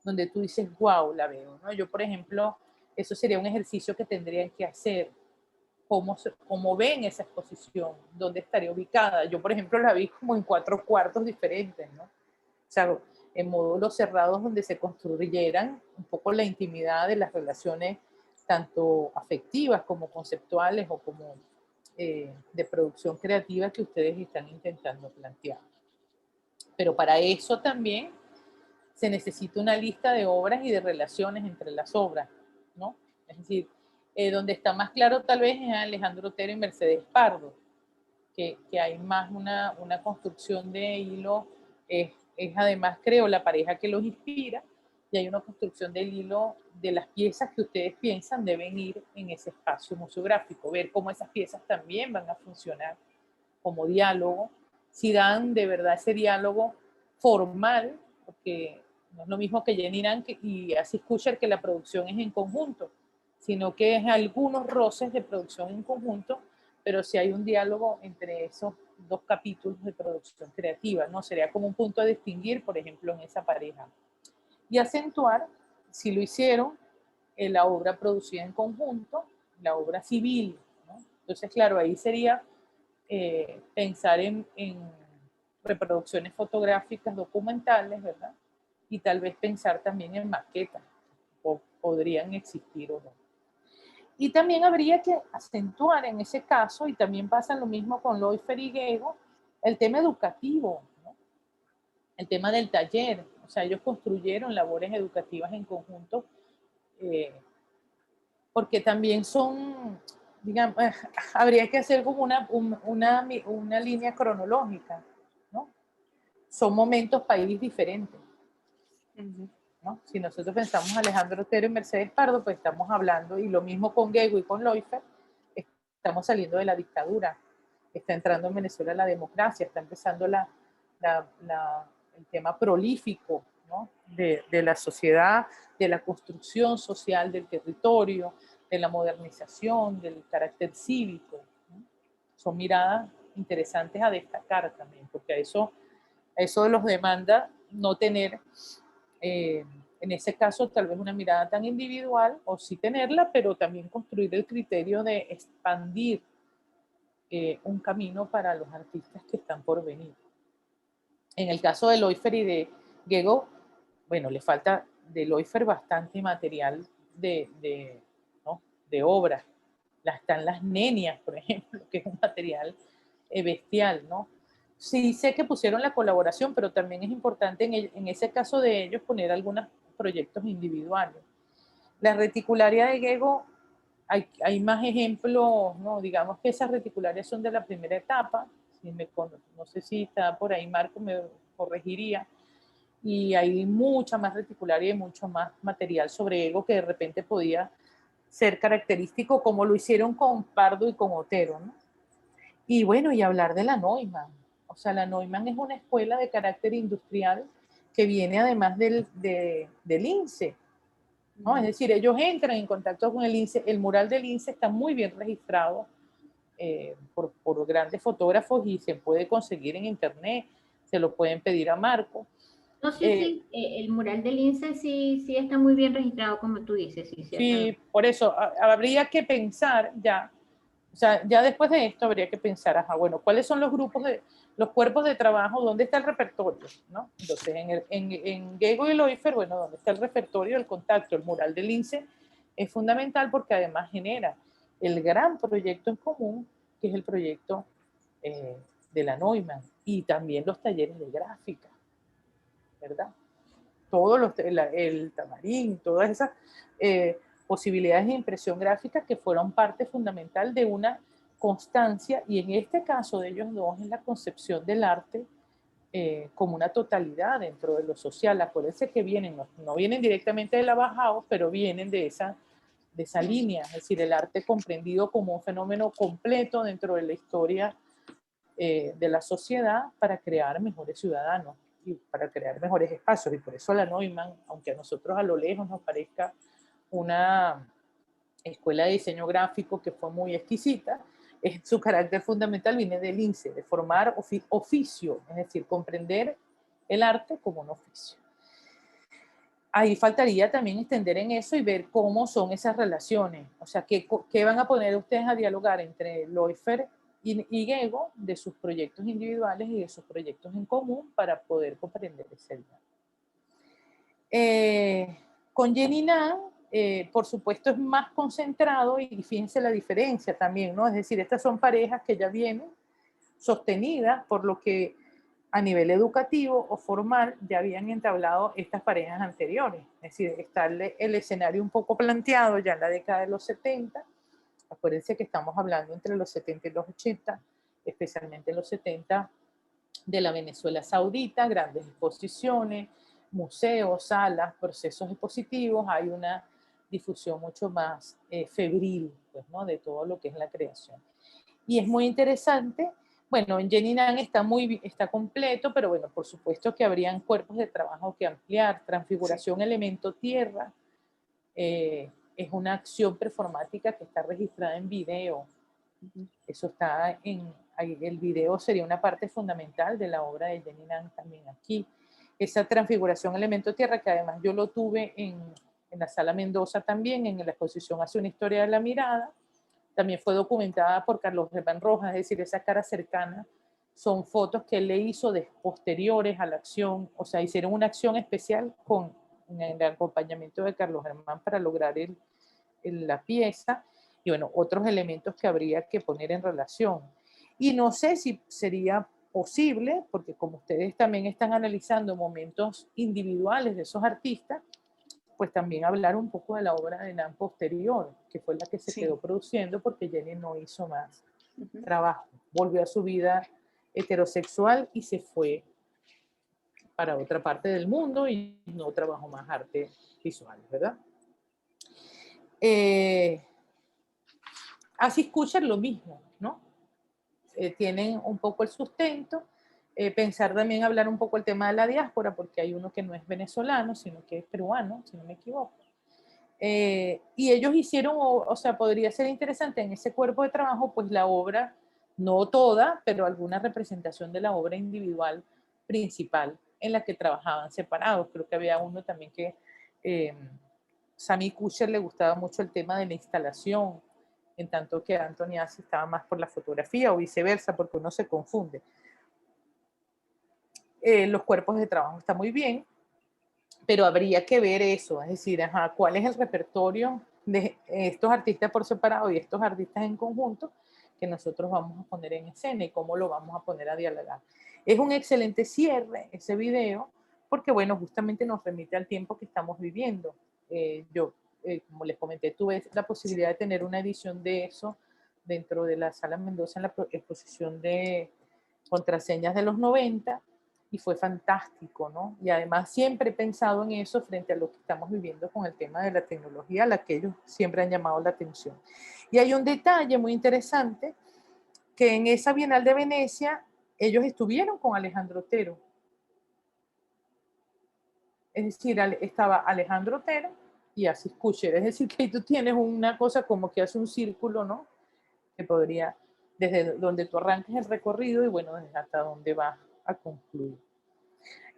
donde tú dices, wow, la veo, ¿no? Yo, por ejemplo, eso sería un ejercicio que tendrían que hacer. ¿Cómo ven esa exposición? ¿Dónde estaría ubicada? Yo, por ejemplo, la vi como en 4 cuartos diferentes, ¿no? O sea, en módulos cerrados donde se construyeran un poco la intimidad de las relaciones tanto afectivas como conceptuales o como de producción creativa que ustedes están intentando plantear. Pero para eso también se necesita una lista de obras y de relaciones entre las obras, ¿no? Es decir, donde está más claro tal vez es Alejandro Otero y Mercedes Pardo, que hay más una construcción de hilo, es además creo la pareja que los inspira, y hay una construcción del hilo de las piezas que ustedes piensan deben ir en ese espacio museográfico, ver cómo esas piezas también van a funcionar como diálogo, si dan de verdad ese diálogo formal, porque no es lo mismo que Jenny Nan y Assis Kusher que la producción es en conjunto, sino que es algunos roces de producción en conjunto, pero sí hay un diálogo entre esos dos capítulos de producción creativa, ¿no? Sería como un punto a distinguir, por ejemplo, en esa pareja. Y acentuar, si lo hicieron, la obra producida en conjunto, la obra civil, ¿no? Entonces, claro, ahí sería pensar en reproducciones fotográficas documentales, ¿verdad? Y tal vez pensar también en maquetas, o podrían existir o no. Y también habría que acentuar en ese caso, y también pasa lo mismo con Leufer y Gego, el tema educativo, ¿no? El tema del taller. O sea, ellos construyeron labores educativas en conjunto, porque también son, digamos, habría que hacer como una línea cronológica, ¿no? Son momentos país diferentes, ¿no? Si nosotros pensamos Alejandro Otero y Mercedes Pardo, pues estamos hablando, y lo mismo con Gego y con Leufer, estamos saliendo de la dictadura, está entrando en Venezuela la democracia, está empezando el tema prolífico, ¿no? de la sociedad, de la construcción social del territorio, de la modernización, del carácter cívico, ¿no? Son miradas interesantes a destacar también, porque a eso los demanda no tener, en ese caso, tal vez una mirada tan individual, o sí tenerla, pero también construir el criterio de expandir un camino para los artistas que están por venir. En el caso de Leufer y de Gego, bueno, le falta de Leufer bastante material de obras. Están las nenias, por ejemplo, que es un material bestial, ¿no? Sí sé que pusieron la colaboración, pero también es importante en ese caso de ellos poner algunos proyectos individuales. La reticularia de Gego, hay más ejemplos, ¿no? Digamos que esas reticularias son de la primera etapa, no sé si está por ahí Marco, me corregiría, y hay mucha más reticularia y mucho más material sobre Gego que de repente podía ser característico, como lo hicieron con Pardo y con Otero, ¿no? Y bueno, y hablar de la Neumann. O sea, la Neumann es una escuela de carácter industrial que viene además del INSE, ¿no? Es decir, ellos entran en contacto con el INSE. El mural del INSE está muy bien registrado por grandes fotógrafos y se puede conseguir en internet, se lo pueden pedir a Marco. No, sí, el mural del INSE sí está muy bien registrado, como tú dices. Sí, por eso habría que pensar ya, o sea, ya después de esto habría que pensar, ajá, bueno, ¿cuáles son los cuerpos de trabajo? ¿Dónde está el repertorio? ¿No? Entonces, en Gego y Leufer, bueno, ¿dónde está el repertorio, el contacto? El mural del INSE es fundamental porque además genera el gran proyecto en común, que es el proyecto de la Neumann, y también los talleres de gráfica, ¿verdad? El Tamarín, todas esas posibilidades de impresión gráfica que fueron parte fundamental de una constancia, y en este caso de ellos dos es la concepción del arte como una totalidad dentro de lo social. Acuérdense que no vienen directamente de la Bauhaus, pero vienen de esa línea, es decir, el arte comprendido como un fenómeno completo dentro de la historia de la sociedad para crear mejores ciudadanos y para crear mejores espacios. Y por eso la Neumann, aunque a nosotros a lo lejos nos parezca una escuela de diseño gráfico que fue muy exquisita, su carácter fundamental viene del INSE, de formar oficio, es decir, comprender el arte como un oficio. Ahí faltaría también extender en eso y ver cómo son esas relaciones, o sea, qué van a poner ustedes a dialogar entre Leufer y Gego de sus proyectos individuales y de sus proyectos en común para poder comprender ese día. Con Jenny Nan, por supuesto, es más concentrado, y fíjense la diferencia también, ¿no? Es decir, estas son parejas que ya vienen sostenidas por lo que a nivel educativo o formal ya habían entablado estas parejas anteriores. Es decir, está el escenario un poco planteado ya en la década de los 70. Acuérdense que estamos hablando entre los 70 y los 80, especialmente en los 70, de la Venezuela Saudita, grandes exposiciones, museos, salas, procesos expositivos. Hay una difusión mucho más febril, pues, ¿no? De todo lo que es la creación. Y es muy interesante. Bueno, en Jenny Nan está completo, pero bueno, por supuesto que habrían cuerpos de trabajo que ampliar. Transfiguración, sí. Elemento tierra, es una acción performática que está registrada en video Eso está ahí, el video sería una parte fundamental de la obra de Jenny Nan también aquí. Esa transfiguración elemento tierra, que además yo lo tuve en la Sala Mendoza también, en la exposición Hace una historia de la mirada, también fue documentada por Carlos Germán Rojas, es decir, esa cara cercana son fotos que él le hizo posteriores a la acción, o sea, hicieron una acción especial con el acompañamiento de Carlos Germán para lograr la pieza, y bueno, otros elementos que habría que poner en relación. Y no sé si sería posible, porque como ustedes también están analizando momentos individuales de esos artistas, pues también hablar un poco de la obra de Nan posterior, que fue la que se quedó produciendo porque Jenny no hizo más trabajo. Volvió a su vida heterosexual y se fue para otra parte del mundo y no trabajó más arte visual, ¿verdad? Así escuchan lo mismo, ¿no? Tienen un poco el sustento, pensar también hablar un poco el tema de la diáspora, porque hay uno que no es venezolano, sino que es peruano, si no me equivoco. Y ellos hicieron, o sea, podría ser interesante en ese cuerpo de trabajo, pues la obra, no toda, pero alguna representación de la obra individual principal en la que trabajaban separados. Creo que había uno también que Sammy Kusher le gustaba mucho el tema de la instalación, en tanto que Anthony Ashe estaba más por la fotografía o viceversa, porque uno se confunde. Los cuerpos de trabajo están muy bien, pero habría que ver eso, es decir, cuál es el repertorio de estos artistas por separado y estos artistas en conjunto que nosotros vamos a poner en escena y cómo lo vamos a poner a dialogar. Es un excelente cierre ese video, porque bueno, justamente nos remite al tiempo que estamos viviendo. Yo, como les comenté, tuve la posibilidad de tener una edición de eso dentro de la Sala Mendoza en la exposición de contraseñas de los 90, y fue fantástico, ¿no? Y además siempre he pensado en eso frente a lo que estamos viviendo con el tema de la tecnología, a la que ellos siempre han llamado la atención. Y hay un detalle muy interesante, que en esa Bienal de Venecia, ellos estuvieron con Alejandro Otero. Es decir, estaba Alejandro Otero y Assis Kusher. Es decir, que tú tienes una cosa como que hace un círculo, ¿no? Que podría, desde donde tú arranques el recorrido y bueno, desde hasta donde vas a concluir.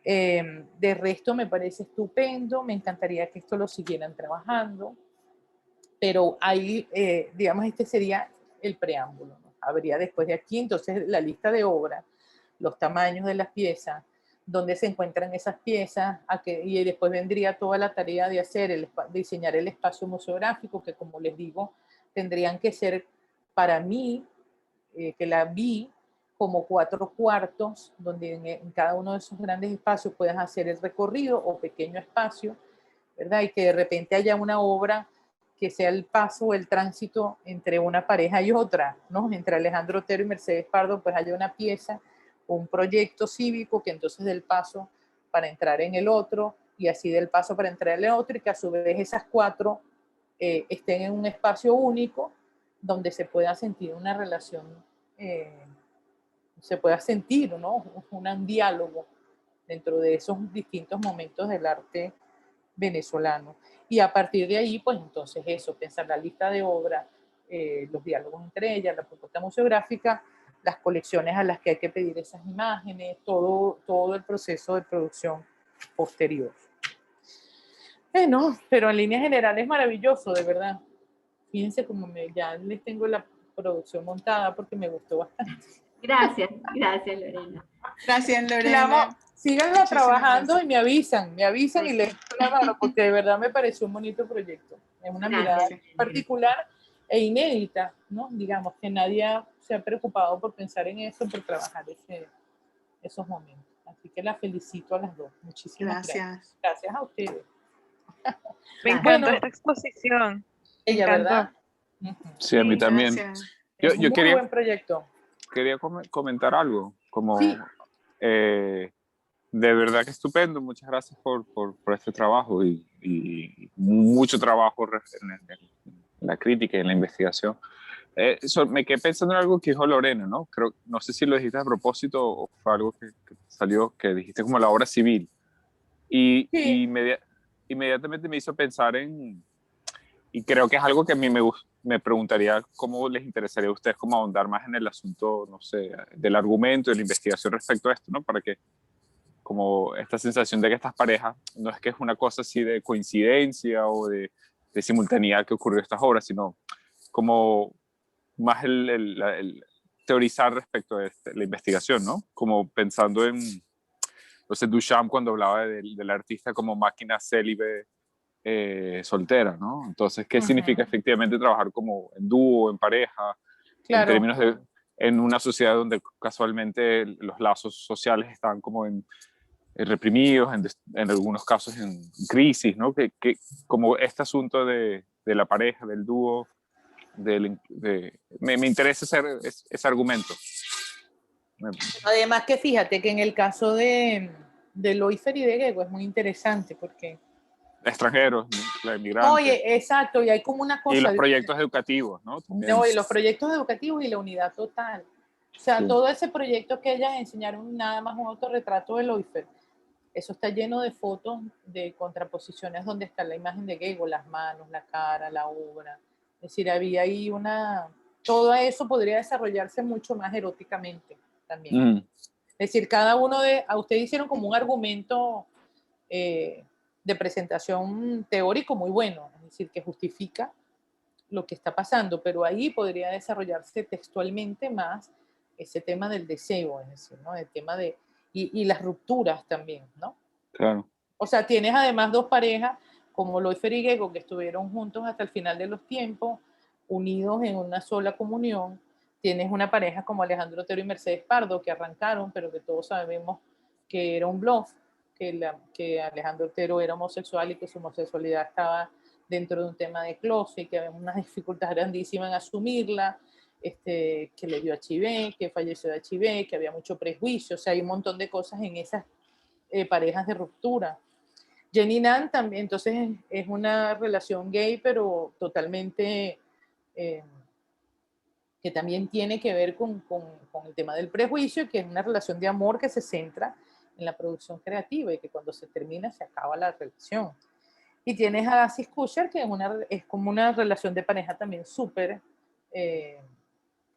De resto me parece estupendo, me encantaría que esto lo siguieran trabajando, pero ahí, digamos, este sería el preámbulo, ¿no? Habría después de aquí entonces la lista de obras, los tamaños de las piezas, dónde se encuentran esas piezas, y después vendría toda la tarea de diseñar el espacio museográfico, que como les digo, tendrían que ser para mí, que la vi como 4 cuartos, donde en cada uno de esos grandes espacios puedas hacer el recorrido o pequeño espacio, ¿verdad? Y que de repente haya una obra que sea el paso o el tránsito entre una pareja y otra, ¿no? Entre Alejandro Otero y Mercedes Pardo, pues haya una pieza o un proyecto cívico que entonces dé el paso para entrar en el otro, y así del paso para entrar en el otro, y que a su vez esas 4 estén en un espacio único donde se pueda sentir una relación, se pueda sentir, ¿no? Un diálogo dentro de esos distintos momentos del arte venezolano. Y a partir de ahí, pues entonces eso, pensar la lista de obras, los diálogos entre ellas, la propuesta museográfica, las colecciones a las que hay que pedir esas imágenes, todo el proceso de producción posterior. Bueno, pero en líneas generales es maravilloso, de verdad. Fíjense como ya les tengo la producción montada porque me gustó bastante. Gracias, gracias Lorena. Gracias, Lorena. Síganla trabajando y me avisan Sí. y les doy la mano, porque de verdad me pareció un bonito proyecto. Es una mirada particular e inédita, ¿no? Digamos que nadie se ha preocupado por pensar en eso, por trabajar esos momentos. Así que la felicito a las dos. Muchísimas gracias. Gracias a ustedes. Me encantó esta exposición. Ella, ¿verdad? Sí, a mí también. Es un muy buen proyecto. Quería comentar algo, como de verdad que estupendo, muchas gracias por este trabajo y mucho trabajo en la crítica y en la investigación. Me quedé pensando en algo que dijo Lorena, ¿no? No sé si lo dijiste a propósito o fue algo que salió, que dijiste como la obra civil. Y inmediatamente me hizo pensar en y creo que es algo que a mí me preguntaría cómo les interesaría a ustedes como ahondar más en el asunto, no sé, del argumento, de la investigación respecto a esto, ¿no? Para que como esta sensación de que estas parejas, no es que es una cosa así de coincidencia o de simultaneidad que ocurrió estas obras, sino como más el teorizar respecto a la investigación, ¿no? Como pensando en, no sé, Duchamp cuando hablaba del artista como máquina célibe soltera, ¿no? Entonces, ¿qué significa efectivamente trabajar como en dúo, en pareja, en términos de, en una sociedad donde casualmente los lazos sociales están como reprimidos, en algunos casos en crisis, ¿no? Como este asunto de la pareja, del dúo, me interesa ese argumento. Además que fíjate que en el caso de Loifer y de Gego es muy interesante porque... Extranjeros, la inmigrante. Oye, exacto, y hay como una cosa... Y los proyectos educativos, ¿no? No, y los proyectos educativos y la unidad total. O sea, sí. Todo ese proyecto que ellas enseñaron, nada más un autorretrato de Loifer, eso está lleno de fotos de contraposiciones donde está la imagen de Gego, las manos, la cara, la obra. Es decir, había ahí una... Todo eso podría desarrollarse mucho más eróticamente también. Es decir, cada uno de... A ustedes hicieron como un argumento de presentación teórico muy bueno, es decir, que justifica lo que está pasando, pero ahí podría desarrollarse textualmente más ese tema del deseo, es decir, ¿no? El tema de... Y las rupturas también, ¿no? Claro. O sea, tienes además dos parejas, como Loifer y Gego, que estuvieron juntos hasta el final de los tiempos, unidos en una sola comunión. Tienes una pareja como Alejandro Otero y Mercedes Pardo, que arrancaron, pero que todos sabemos que era un bluff, que Alejandro Otero era homosexual y que su homosexualidad estaba dentro de un tema de closet, que había una dificultad grandísima en asumirla, que le dio HIV, que falleció de HIV, que había mucho prejuicio, o sea, hay un montón de cosas en esas parejas de ruptura. Jenny Nan también, entonces es una relación gay, pero totalmente que también tiene que ver con el tema del prejuicio, que es una relación de amor que se centra en la producción creativa y que cuando se termina se acaba la relación. Y tienes a Assis Kusher, que es como una relación de pareja también súper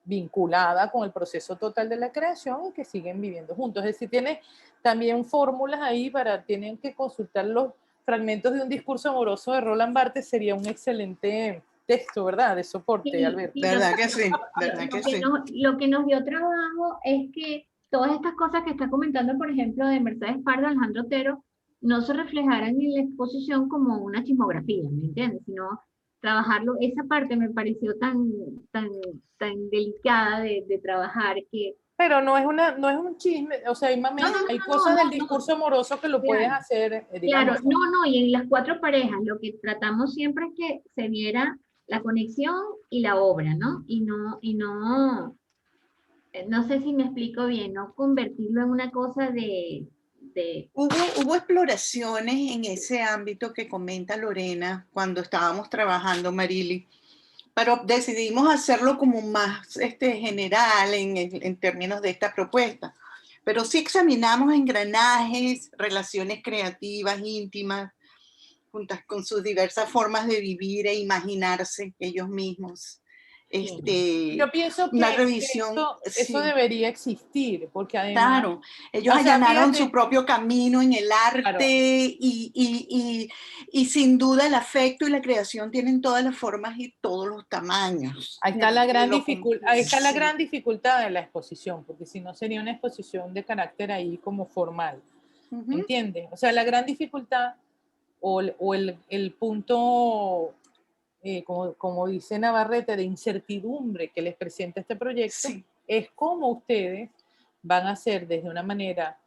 vinculada con el proceso total de la creación y que siguen viviendo juntos. Es decir, tiene también fórmulas ahí tienen que consultar los fragmentos de un discurso amoroso de Roland Barthes, sería un excelente texto, ¿verdad? De soporte, sí, Alberto. ¿Verdad que sí? ¿Verdad que sí? Lo que nos dio trabajo es que todas estas cosas que está comentando, por ejemplo, de Mercedes Pardo, Alejandro Otero, no se reflejaran en la exposición como una chismografía, ¿me entiendes? Sino trabajarlo, esa parte me pareció tan delicada de trabajar que... Pero no es un chisme, o sea, hay cosas del discurso amoroso que lo puedes hacer, digamos. Claro, no, y en las cuatro parejas lo que tratamos siempre es que se viera la conexión y la obra, ¿no? Y no sé si me explico bien, no convertirlo en una cosa de... Hubo exploraciones en ese ámbito que comenta Lorena cuando estábamos trabajando, Marily, pero decidimos hacerlo como más general en términos de esta propuesta. Pero sí examinamos engranajes, relaciones creativas, íntimas, juntas con sus diversas formas de vivir e imaginarse ellos mismos. Yo pienso que, una revisión, eso debería existir, porque además... Claro, ellos allanaron su propio camino en el arte, claro. y sin duda el afecto y la creación tienen todas las formas y todos los tamaños. Ahí está la gran dificultad de la exposición, porque si no sería una exposición de carácter ahí como formal, ¿entiendes? O sea, la gran dificultad o el punto... como dice Navarrete, de incertidumbre que les presenta este proyecto, es cómo ustedes van a hacer desde una manera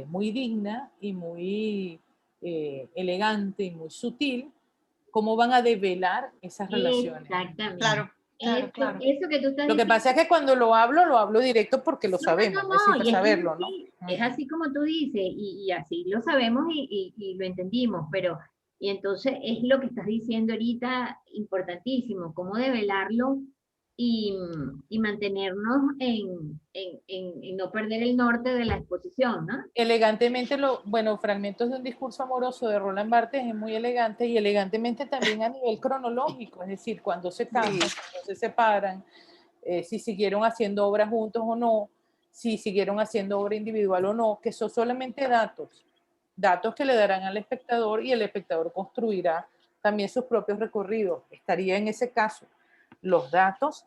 muy digna y muy elegante y muy sutil, cómo van a develar esas relaciones. Exactamente. Claro. Eso que tú estás Lo que pasa es que cuando lo hablo directo porque lo sabemos, necesito saberlo, ¿no? Es así como tú dices, y así lo sabemos y lo entendimos, pero... Y entonces es lo que estás diciendo ahorita importantísimo, cómo develarlo y mantenernos en no perder el norte de la exposición, ¿no? Elegantemente, bueno, fragmentos de un discurso amoroso de Roland Barthes es muy elegante y elegantemente también a nivel cronológico, es decir, cuando se casan, cuando se separan, si siguieron haciendo obras juntos o no, si siguieron haciendo obra individual o no, que son solamente datos que le darán al espectador y el espectador construirá también sus propios recorridos. Estaría en ese caso los datos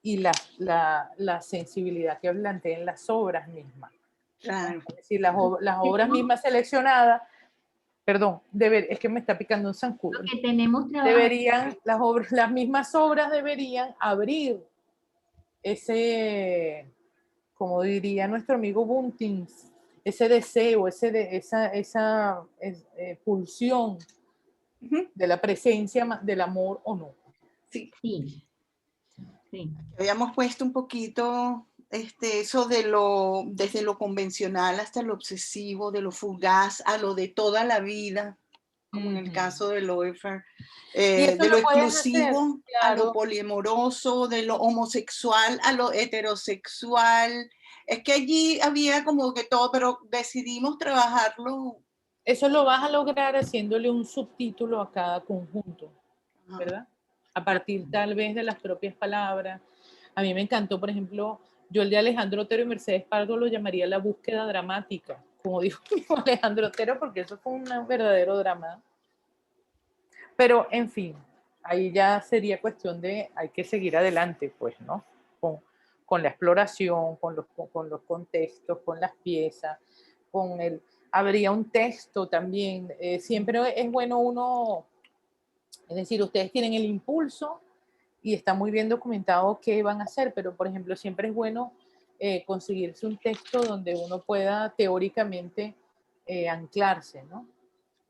y la sensibilidad que planteen las obras mismas. Claro. Es decir, las obras mismas seleccionadas, perdón, es que me está picando un zancudo. Lo que tenemos Deberían, las mismas obras deberían abrir ese, como diría nuestro amigo Buntins, ese deseo, esa pulsión de la presencia del amor o no. Sí. Sí. Sí. Habíamos puesto un poquito eso desde lo convencional hasta lo obsesivo, de lo fugaz a lo de toda la vida, como en el caso de Loeffler, de lo exclusivo a lo poliamoroso, de lo homosexual a lo heterosexual. Es que allí había como que todo, pero decidimos trabajarlo. Eso lo vas a lograr haciéndole un subtítulo a cada conjunto, ¿verdad? A partir tal vez de las propias palabras. A mí me encantó, por ejemplo, yo el de Alejandro Otero y Mercedes Pardo lo llamaría la búsqueda dramática, como dijo Alejandro Otero, porque eso fue un verdadero drama. Pero, en fin, ahí ya sería cuestión de, hay que seguir adelante, pues, ¿no? Con la exploración, con los contextos, con las piezas, habría un texto también. Siempre es bueno uno, es decir, ustedes tienen el impulso y está muy bien documentado qué van a hacer, pero, por ejemplo, siempre es bueno conseguirse un texto donde uno pueda teóricamente anclarse, ¿no?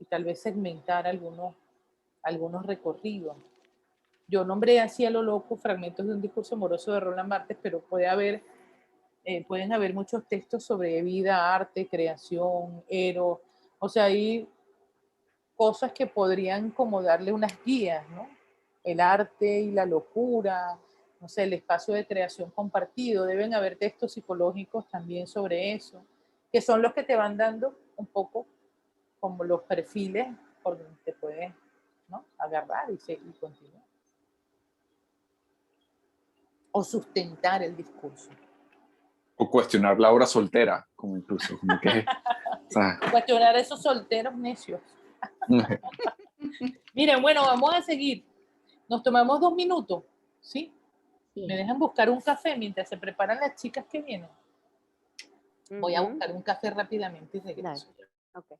Y tal vez segmentar algunos recorridos. Yo nombré así a lo loco fragmentos de un discurso amoroso de Roland Barthes, pero pueden haber muchos textos sobre vida, arte, creación, eros. O sea, hay cosas que podrían como darle unas guías, ¿no? El arte y la locura, no sé, el espacio de creación compartido. Deben haber textos psicológicos también sobre eso, que son los que te van dando un poco como los perfiles por donde te puedes, ¿no?, agarrar y continuar. O sustentar el discurso. O cuestionar la obra soltera, como incluso. Como que, o sea. Cuestionar a esos solteros necios. Miren, bueno, vamos a seguir. Nos tomamos 2 minutos, ¿sí? Sí. ¿Me dejan buscar un café mientras se preparan las chicas que vienen? Voy a buscar un café rápidamente y regreso. Okay.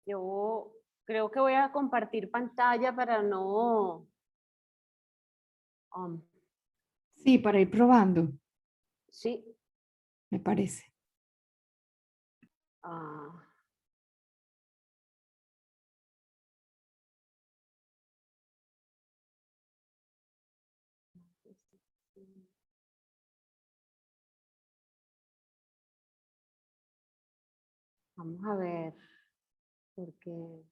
Yo creo que voy a compartir pantalla para no... Sí, para ir probando. Sí. Me parece. Vamos a ver, porque...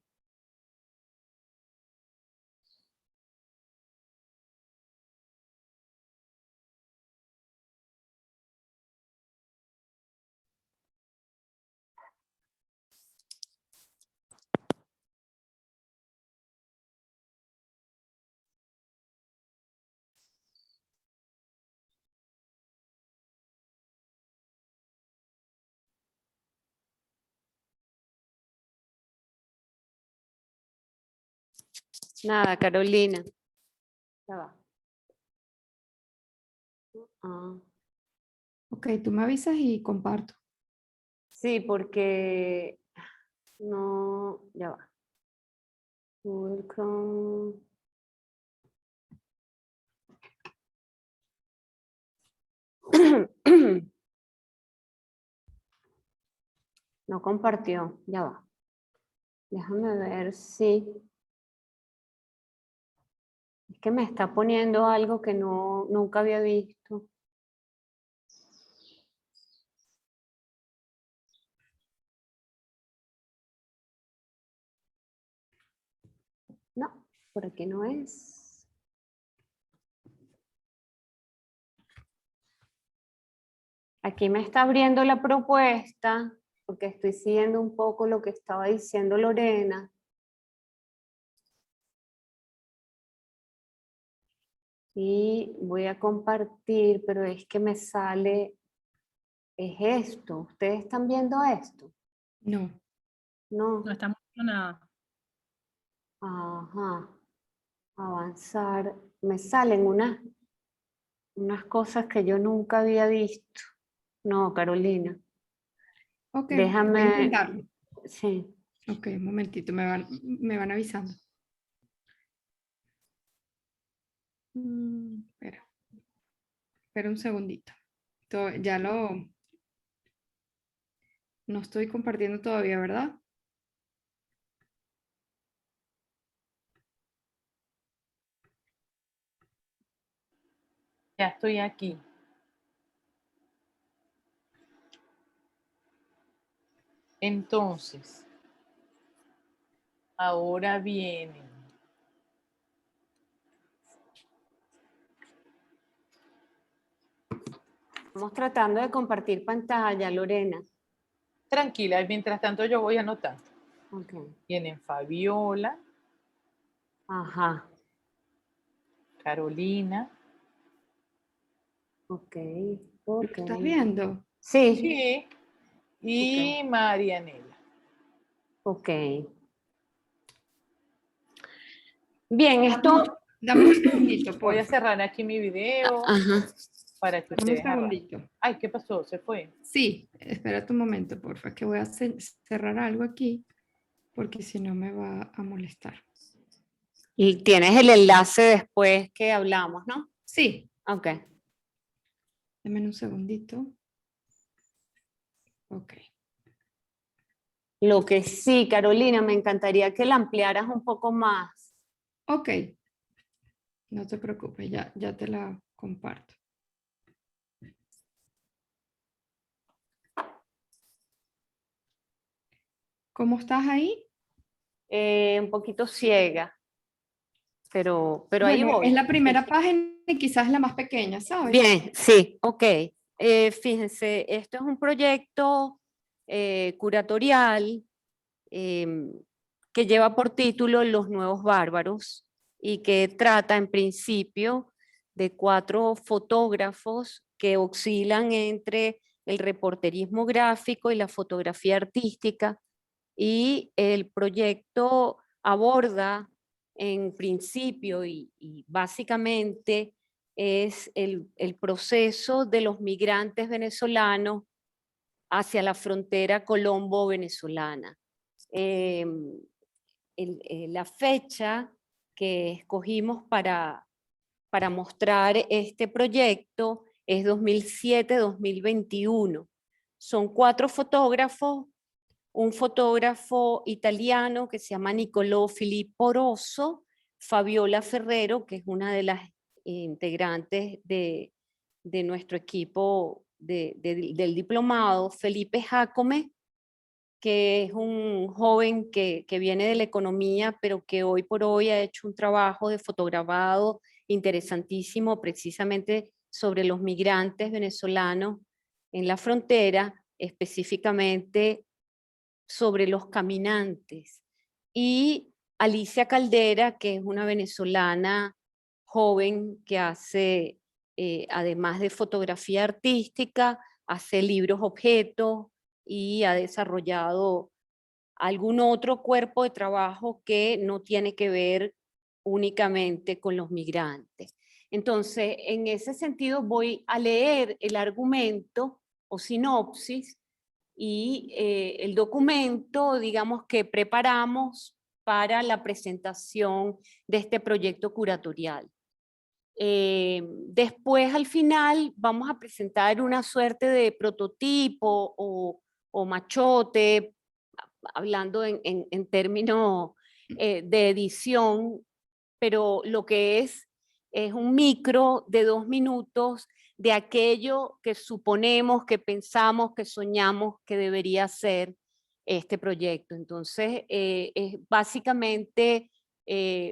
Nada, Carolina. Ya va. Ok, tú me avisas y comparto. Sí, porque no, ya va. Google Chrome. No compartió, ya va. Déjame ver si... Es que me está poniendo algo que nunca había visto. Por aquí no es. Aquí me está abriendo la propuesta porque estoy siguiendo un poco lo que estaba diciendo Lorena. Y voy a compartir, pero es que me sale, es esto. ¿Ustedes están viendo esto? No. No. No estamos viendo nada. Ajá. Avanzar. Me salen unas cosas que yo nunca había visto. No, Carolina. Ok, voy a Déjame. intentarlo. Sí. Ok, un momentito, me van avisando. Espera. Espera un segundito. Ya no estoy compartiendo todavía, ¿verdad? Ya estoy aquí. Entonces, ahora viene. Estamos tratando de compartir pantalla, Lorena. Tranquila, mientras tanto yo voy anotando. Ok. Vienen Fabiola, Ajá. Carolina. Ok. ¿Lo Ok. estás viendo? Sí. Sí. Y Marianela. Ok. Bien, esto. Dame un segundito, Voy a por favor. cerrar aquí mi video Ajá. para que Dame un ustedes arranquen. segundito. Ay, ¿qué pasó? ¿Se fue? Sí, espérate un momento, porfa, que voy a cerrar algo aquí, porque si no me va a molestar. Y tienes el enlace después que hablamos, ¿no? Sí, Ok. dame un segundito. Ok. Lo que sí, Carolina, me encantaría que la ampliaras un poco más. Ok. No te preocupes, ya te la comparto. ¿Cómo estás ahí? Un poquito ciega, pero ahí Bueno, voy. es la primera página y quizás la más pequeña, ¿sabes? Bien, sí, ok. Fíjense, esto es un proyecto curatorial que lleva por título Los Nuevos Bárbaros y que trata en principio de 4 fotógrafos que oscilan entre el reporterismo gráfico y la fotografía artística, y el proyecto aborda en principio y básicamente es el proceso de los migrantes venezolanos hacia la frontera colombo-venezolana. La fecha que escogimos para mostrar este proyecto es 2007-2021. Son 4 fotógrafos, un fotógrafo italiano que se llama Niccolò Filippo Rosso, Fabiola Ferrero, que es una de las integrantes de nuestro equipo del diplomado, Felipe Jacome, que es un joven que viene de la economía, pero que hoy por hoy ha hecho un trabajo de fotografado interesantísimo precisamente sobre los migrantes venezolanos en la frontera, específicamente sobre los caminantes. Y Alicia Caldera, que es una venezolana joven que hace, además de fotografía artística, hace libros objetos y ha desarrollado algún otro cuerpo de trabajo que no tiene que ver únicamente con los migrantes. Entonces, en ese sentido voy a leer el argumento o sinopsis y el documento, digamos, que preparamos para la presentación de este proyecto curatorial. Después, al final, vamos a presentar una suerte de prototipo o machote, hablando en términos de edición, pero lo que es un micro de 2 minutos de aquello que suponemos, que pensamos, que soñamos que debería ser este proyecto. Entonces, es básicamente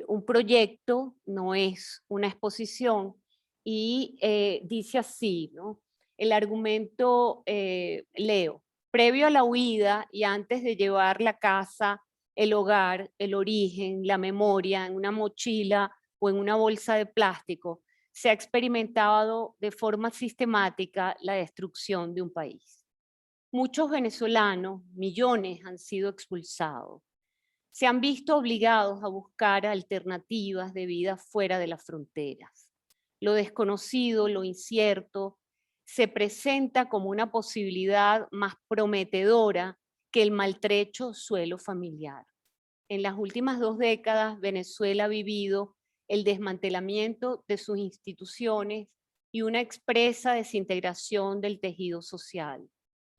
un proyecto, no es una exposición, y dice así, ¿no? El argumento, leo, previo a la huida y antes de llevar la casa, el hogar, el origen, la memoria en una mochila o en una bolsa de plástico, se ha experimentado de forma sistemática la destrucción de un país. Muchos venezolanos, millones, han sido expulsados. Se han visto obligados a buscar alternativas de vida fuera de las fronteras. Lo desconocido, lo incierto, se presenta como una posibilidad más prometedora que el maltrecho suelo familiar. En las últimas 2 décadas, Venezuela ha vivido el desmantelamiento de sus instituciones y una expresa desintegración del tejido social.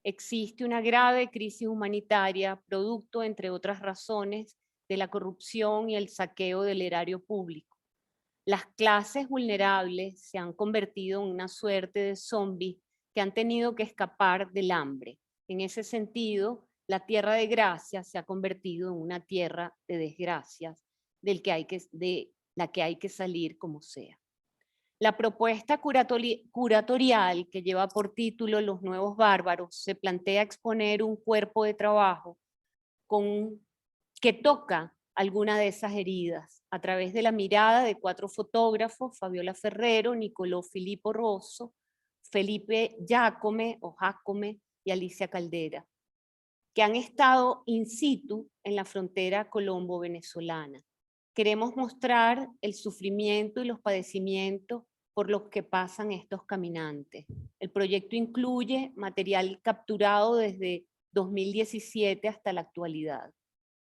Existe una grave crisis humanitaria, producto, entre otras razones, de la corrupción y el saqueo del erario público. Las clases vulnerables se han convertido en una suerte de zombies que han tenido que escapar del hambre. En ese sentido, la tierra de gracia se ha convertido en una tierra de desgracias, de la que hay que salir como sea. La propuesta curatorial que lleva por título Los Nuevos Bárbaros se plantea exponer un cuerpo de trabajo que toca alguna de esas heridas a través de la mirada de 4 fotógrafos, Fabiola Ferrero, Nicolò Filippo Rosso, Felipe Jacome y Alicia Caldera, que han estado in situ en la frontera colombo-venezolana. Queremos mostrar el sufrimiento y los padecimientos por los que pasan estos caminantes. El proyecto incluye material capturado desde 2017 hasta la actualidad.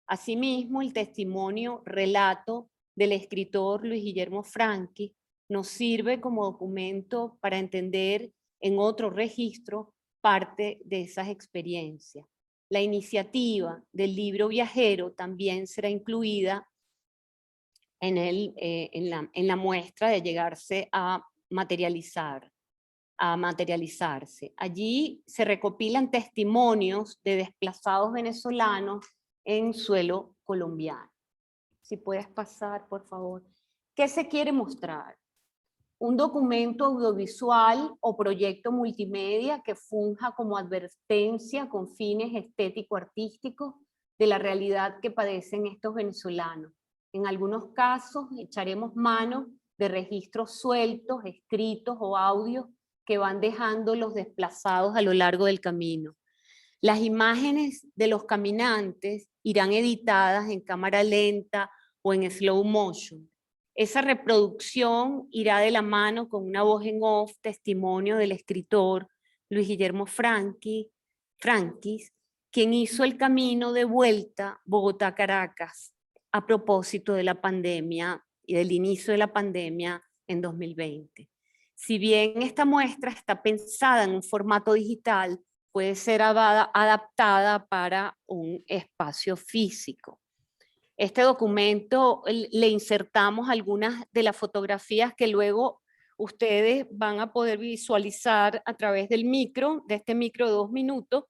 Asimismo, el testimonio, relato del escritor Luis Guillermo Franchi nos sirve como documento para entender en otro registro parte de esas experiencias. La iniciativa del libro viajero también será incluida en la muestra de llegarse a materializarse. Allí se recopilan testimonios de desplazados venezolanos en suelo colombiano. Si puedes pasar, por favor. ¿Qué se quiere mostrar? Un documento audiovisual o proyecto multimedia que funja como advertencia con fines estético-artísticos de la realidad que padecen estos venezolanos. En algunos casos echaremos mano de registros sueltos, escritos o audios que van dejando los desplazados a lo largo del camino. Las imágenes de los caminantes irán editadas en cámara lenta o en slow motion. Esa reproducción irá de la mano con una voz en off, testimonio del escritor Luis Guillermo Franchi, quien hizo el camino de vuelta Bogotá-Caracas a propósito de la pandemia y del inicio de la pandemia en 2020. Si bien esta muestra está pensada en un formato digital, puede ser adaptada para un espacio físico. Este documento le insertamos algunas de las fotografías que luego ustedes van a poder visualizar a través del micro, de este micro de 2 minutos.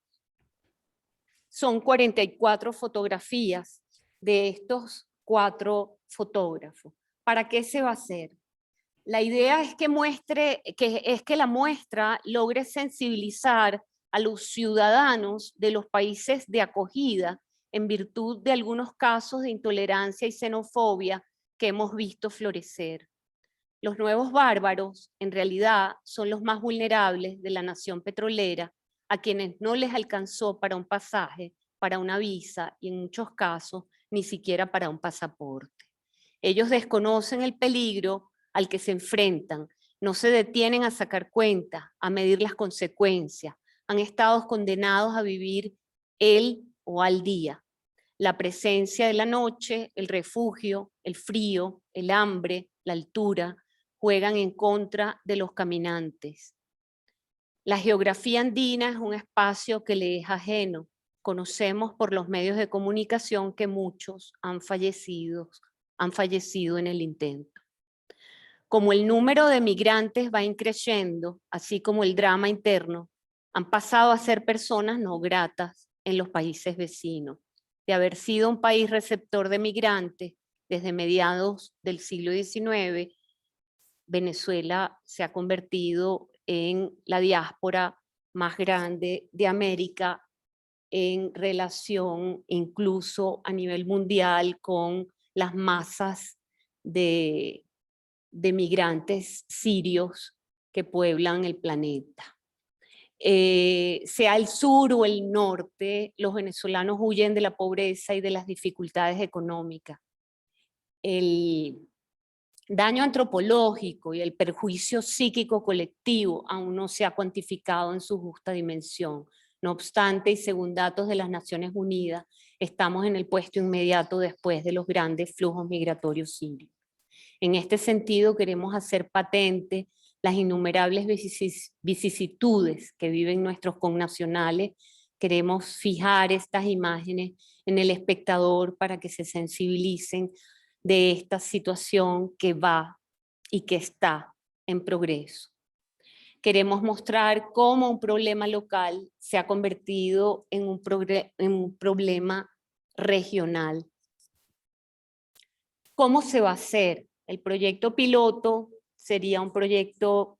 Son 44 fotografías de estos 4 fotógrafos. ¿Para qué se va a hacer? La idea es que la muestra logre sensibilizar a los ciudadanos de los países de acogida en virtud de algunos casos de intolerancia y xenofobia que hemos visto florecer. Los nuevos bárbaros, en realidad, son los más vulnerables de la nación petrolera, a quienes no les alcanzó para un pasaje, para una visa y en muchos casos ni siquiera para un pasaporte. Ellos desconocen el peligro al que se enfrentan, no se detienen a sacar cuentas, a medir las consecuencias, han estado condenados a vivir el o al día. La presencia de la noche, el refugio, el frío, el hambre, la altura, juegan en contra de los caminantes. La geografía andina es un espacio que le es ajeno. Conocemos por los medios de comunicación que muchos han fallecido en el intento. Como el número de migrantes va increciendo, así como el drama interno, han pasado a ser personas no gratas en los países vecinos. De haber sido un país receptor de migrantes, Desde mediados del siglo XIX, Venezuela se ha convertido en la diáspora más grande de América en relación incluso a nivel mundial con las masas de migrantes sirios que pueblan el planeta. Sea el sur o el norte, los venezolanos huyen de la pobreza y de las dificultades económicas. El daño antropológico y el perjuicio psíquico colectivo aún no se ha cuantificado en su justa dimensión. No obstante, y según datos de las Naciones Unidas, estamos en el puesto inmediato después de los grandes flujos migratorios sirios. En este sentido, queremos hacer patente las innumerables vicisitudes que viven nuestros connacionales. Queremos fijar estas imágenes en el espectador para que se sensibilicen de esta situación que va y que está en progreso. Queremos mostrar cómo un problema local se ha convertido en un problema regional. ¿Cómo se va a hacer? El proyecto piloto sería un proyecto,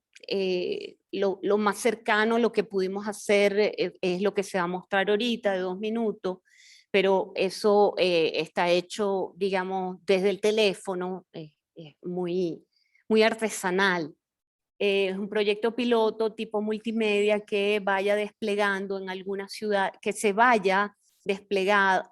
lo más cercano, lo que pudimos hacer es lo que se va a mostrar ahorita de 2 minutos, pero eso está hecho, digamos, desde el teléfono, muy artesanal. Es un proyecto piloto tipo multimedia que vaya desplegando en alguna ciudad, que vaya desplegado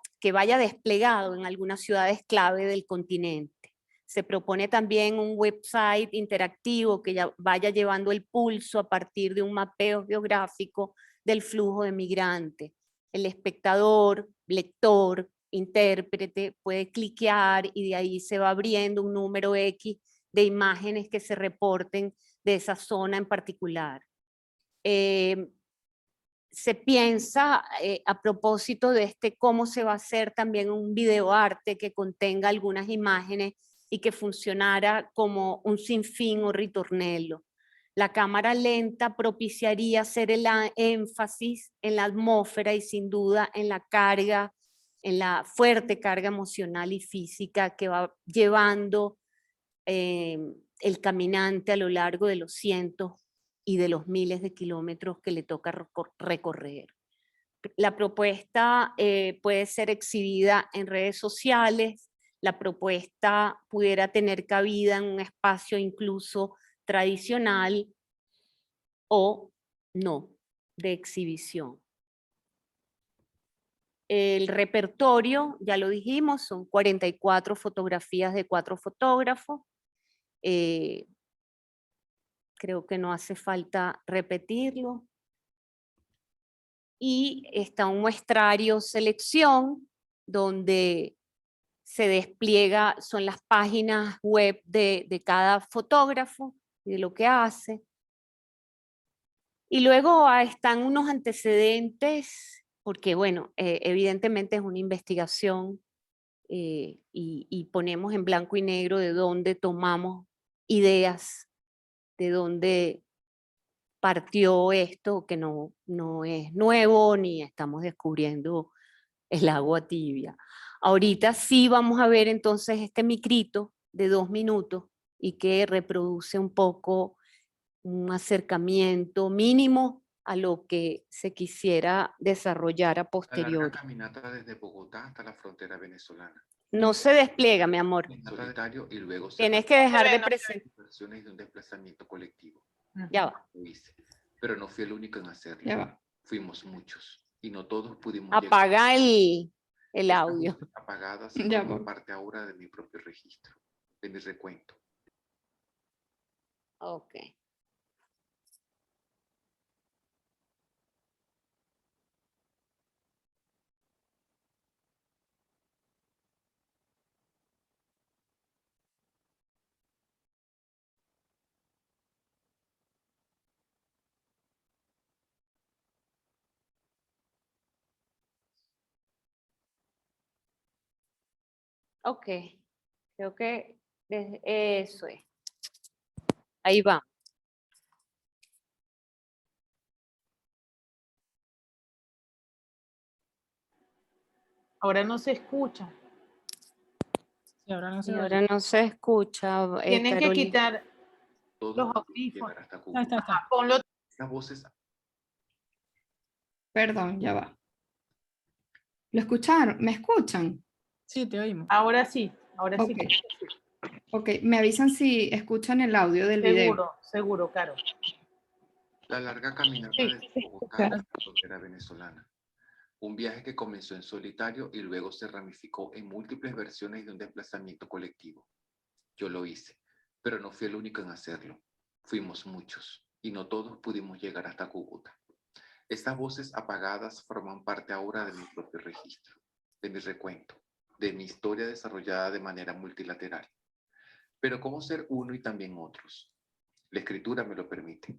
en algunas ciudades clave del continente. Se propone también un website interactivo que ya vaya llevando el pulso a partir de un mapeo geográfico del flujo de migrantes. El espectador, lector, intérprete puede cliquear y de ahí se va abriendo un número X de imágenes que se reporten de esa zona en particular. Se piensa a propósito de cómo se va a hacer también un videoarte que contenga algunas imágenes y que funcionara como un sinfín o ritornello. La cámara lenta propiciaría hacer el énfasis en la atmósfera y sin duda en la carga, en la fuerte carga emocional y física que va llevando el caminante a lo largo de los cientos y de los miles de kilómetros que le toca recorrer. La propuesta puede ser exhibida en redes sociales, la propuesta pudiera tener cabida en un espacio incluso tradicional o no, de exhibición. El repertorio, ya lo dijimos, son 44 fotografías de 4 fotógrafos. Creo que no hace falta repetirlo. Y está un muestrario selección donde se despliega, son las páginas web de cada fotógrafo y de lo que hace. Y luego están unos antecedentes, porque bueno, evidentemente es una investigación y ponemos en blanco y negro de dónde tomamos ideas, de dónde partió esto, que no es nuevo ni estamos descubriendo el agua tibia. Ahorita sí vamos a ver entonces este micrito de 2 minutos y que reproduce un poco un acercamiento mínimo a lo que se quisiera desarrollar a La larga posteriori. caminata desde Bogotá hasta la frontera venezolana. No se despliega, mi amor. En solitario y luego se Tienes que dejar de no se ve. presentar. versiones de un desplazamiento colectivo. Ya va. Lo hice, pero no fui el único en hacerlo. Ya va. Fuimos muchos y no todos pudimos Apaga el Estas audio. voces apagadas Ya forman voy. parte ahora de mi propio registro, de mi recuento. Ok. Ok, creo que eso es. Ahí va. Ahora no se escucha. Sí, ahora no se Y oye. ahora no se escucha, Tienen que Carolina. quitar Todos los pudimos audífonos. llegar hasta Ahí Cúcuta. está, está. Ponlo. Estas voces Perdón, ya va. ¿Lo escucharon? ¿Me escuchan? Sí, te oímos. Ahora sí, ahora sí. Ok. Ok, me avisan si escuchan el audio del video. Seguro, seguro, Caro. La larga caminata Sí, desde sí, Bogotá a claro. la frontera venezolana. Un viaje que comenzó en solitario y luego se ramificó en múltiples versiones de un desplazamiento colectivo. Yo lo hice, pero no fui el único en hacerlo. Fuimos muchos y no todos pudimos llegar hasta Cúcuta. Estas voces apagadas forman parte ahora de mi propio registro, de mi recuento, de mi historia desarrollada de manera multilateral. Pero ¿cómo ser uno y también otros? La escritura me lo permite.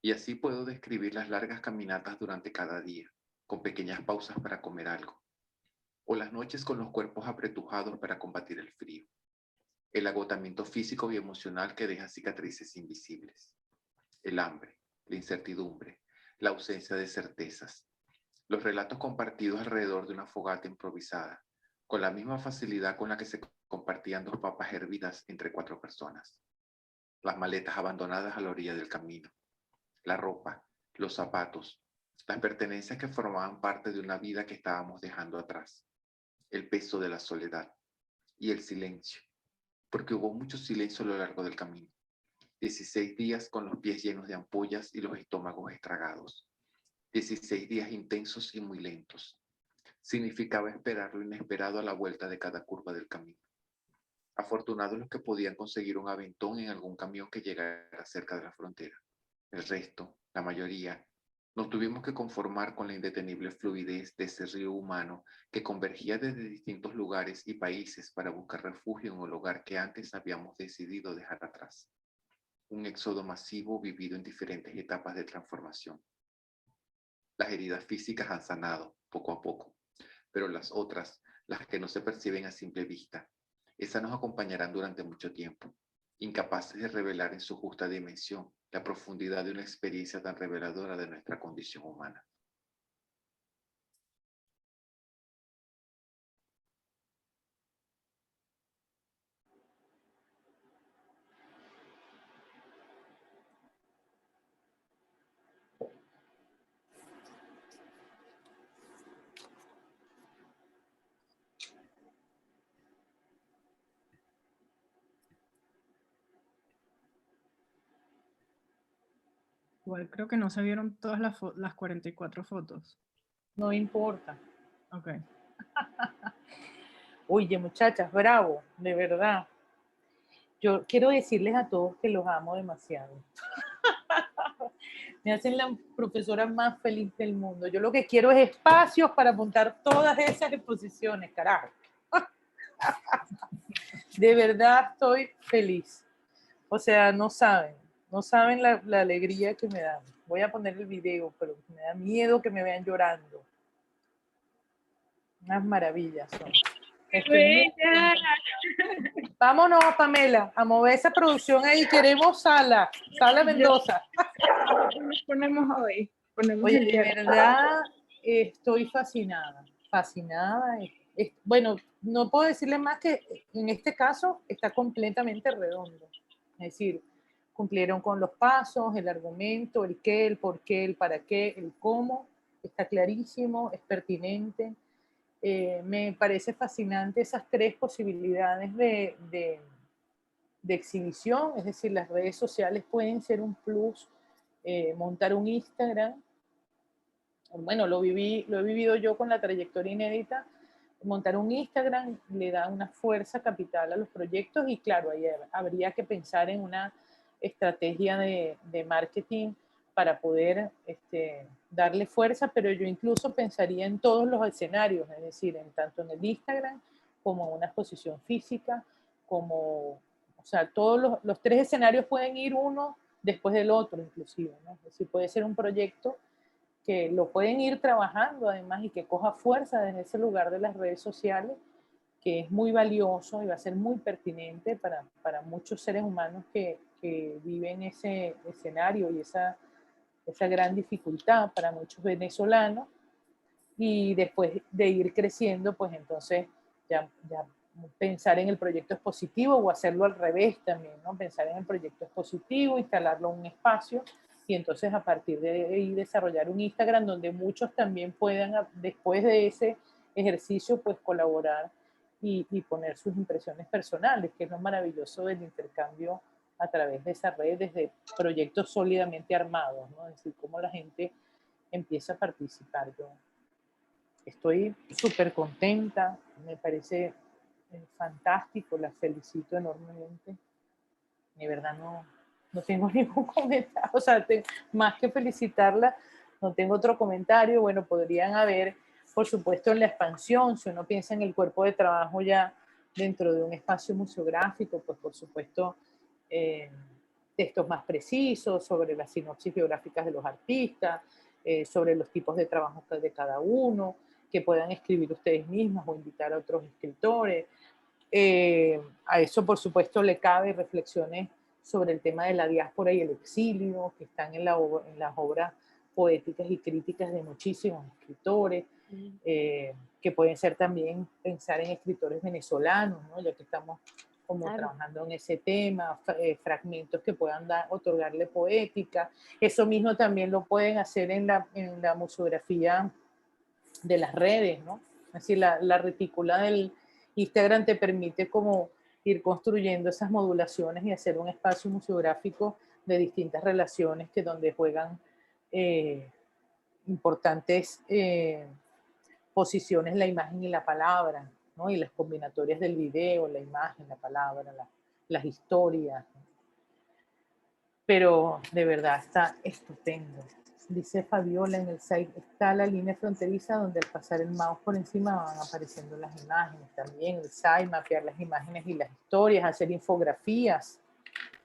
Y así puedo describir las largas caminatas durante cada día, con pequeñas pausas para comer algo. O las noches con los cuerpos apretujados para combatir el frío. El agotamiento físico y emocional que deja cicatrices invisibles. El hambre, la incertidumbre, la ausencia de certezas. Los relatos compartidos alrededor de una fogata improvisada, con la misma facilidad con la que se compartían 2 papas hervidas entre 4 personas. Las maletas abandonadas a la orilla del camino. La ropa, los zapatos, las pertenencias que formaban parte de una vida que estábamos dejando atrás. El peso de la soledad y el silencio, porque hubo mucho silencio a lo largo del camino. 16 días con los pies llenos de ampollas y los estómagos estragados. 16 días intensos y muy lentos. Significaba esperar lo inesperado a la vuelta de cada curva del camino. Afortunados los que podían conseguir un aventón en algún camión que llegara cerca de la frontera. El resto, la mayoría, nos tuvimos que conformar con la indetenible fluidez de ese río humano que convergía desde distintos lugares y países para buscar refugio en un lugar que antes habíamos decidido dejar atrás. Un éxodo masivo vivido en diferentes etapas de transformación. Las heridas físicas han sanado poco a poco, pero las otras, las que no se perciben a simple vista, esas nos acompañarán durante mucho tiempo, incapaces de revelar en su justa dimensión la profundidad de una experiencia tan reveladora de nuestra condición humana. Igual creo que no se vieron todas las 44 fotos. No importa. Ok. Oye, muchachas, bravo, de verdad. Yo quiero decirles a todos que los amo demasiado. Me hacen la profesora más feliz del mundo. Yo lo que quiero es espacios para montar todas esas exposiciones, carajo. De verdad estoy feliz. O sea, no saben la alegría que me da. Voy a poner el video, pero me da miedo que me vean llorando. Unas maravillas son. Vámonos, Pamela, a mover esa producción ahí. Queremos Sala Mendoza. Nos ponemos hoy. Ponemos Oye, el de viernes. verdad estoy fascinada. Bueno, no puedo decirle más que en este caso está completamente redondo. Es decir, cumplieron con los pasos, el argumento, el qué, el por qué, el para qué, el cómo. Está clarísimo, es pertinente. Me parece fascinante esas 3 posibilidades de exhibición, es decir, las redes sociales pueden ser un plus, montar un Instagram. Bueno, lo he vivido yo con la trayectoria inédita. Montar un Instagram le da una fuerza capital a los proyectos y claro, ahí habría que pensar en una estrategia de marketing para poder darle fuerza, pero yo incluso pensaría en todos los escenarios, es decir, tanto en el Instagram como una exposición física, o sea, todos los 3 escenarios pueden ir uno después del otro inclusive, ¿no? Es decir, puede ser un proyecto que lo pueden ir trabajando además y que coja fuerza desde ese lugar de las redes sociales, que es muy valioso y va a ser muy pertinente para muchos seres humanos que viven ese escenario y esa gran dificultad para muchos venezolanos. Y después de ir creciendo, pues entonces ya pensar en el proyecto expositivo o hacerlo al revés también, ¿no? Pensar en el proyecto expositivo, instalarlo en un espacio y entonces a partir de ahí desarrollar un Instagram donde muchos también puedan, después de ese ejercicio, pues colaborar y poner sus impresiones personales, que es lo maravilloso del intercambio a través de esa red, desde proyectos sólidamente armados, ¿no? Es decir, cómo la gente empieza a participar. Yo estoy súper contenta, me parece fantástico, la felicito enormemente. De verdad no tengo ningún comentario, o sea, más que felicitarla, no tengo otro comentario. Bueno, podrían haber, por supuesto, en la expansión, si uno piensa en el cuerpo de trabajo ya dentro de un espacio museográfico, pues por supuesto, textos más precisos sobre las sinopsis biográficas de los artistas, sobre los tipos de trabajo de cada uno, que puedan escribir ustedes mismos o invitar a otros escritores. A eso, por supuesto, le cabe reflexiones sobre el tema de la diáspora y el exilio, que están en las obras poéticas y críticas de muchísimos escritores, que pueden ser también pensar en escritores venezolanos, ¿no? Ya que estamos como trabajando en ese tema, fragmentos que puedan otorgarle poética. Eso mismo también lo pueden hacer en la museografía de las redes, ¿no? Es decir, la retícula del Instagram te permite como ir construyendo esas modulaciones y hacer un espacio museográfico de distintas relaciones que donde juegan importantes posiciones la imagen y la palabra, ¿no? Y las combinatorias del video, la imagen, la palabra, las historias. Pero de verdad está estupendo. Dice Fabiola, en el site está la línea fronteriza donde al pasar el mouse por encima van apareciendo las imágenes también, el site, mapear las imágenes y las historias, hacer infografías.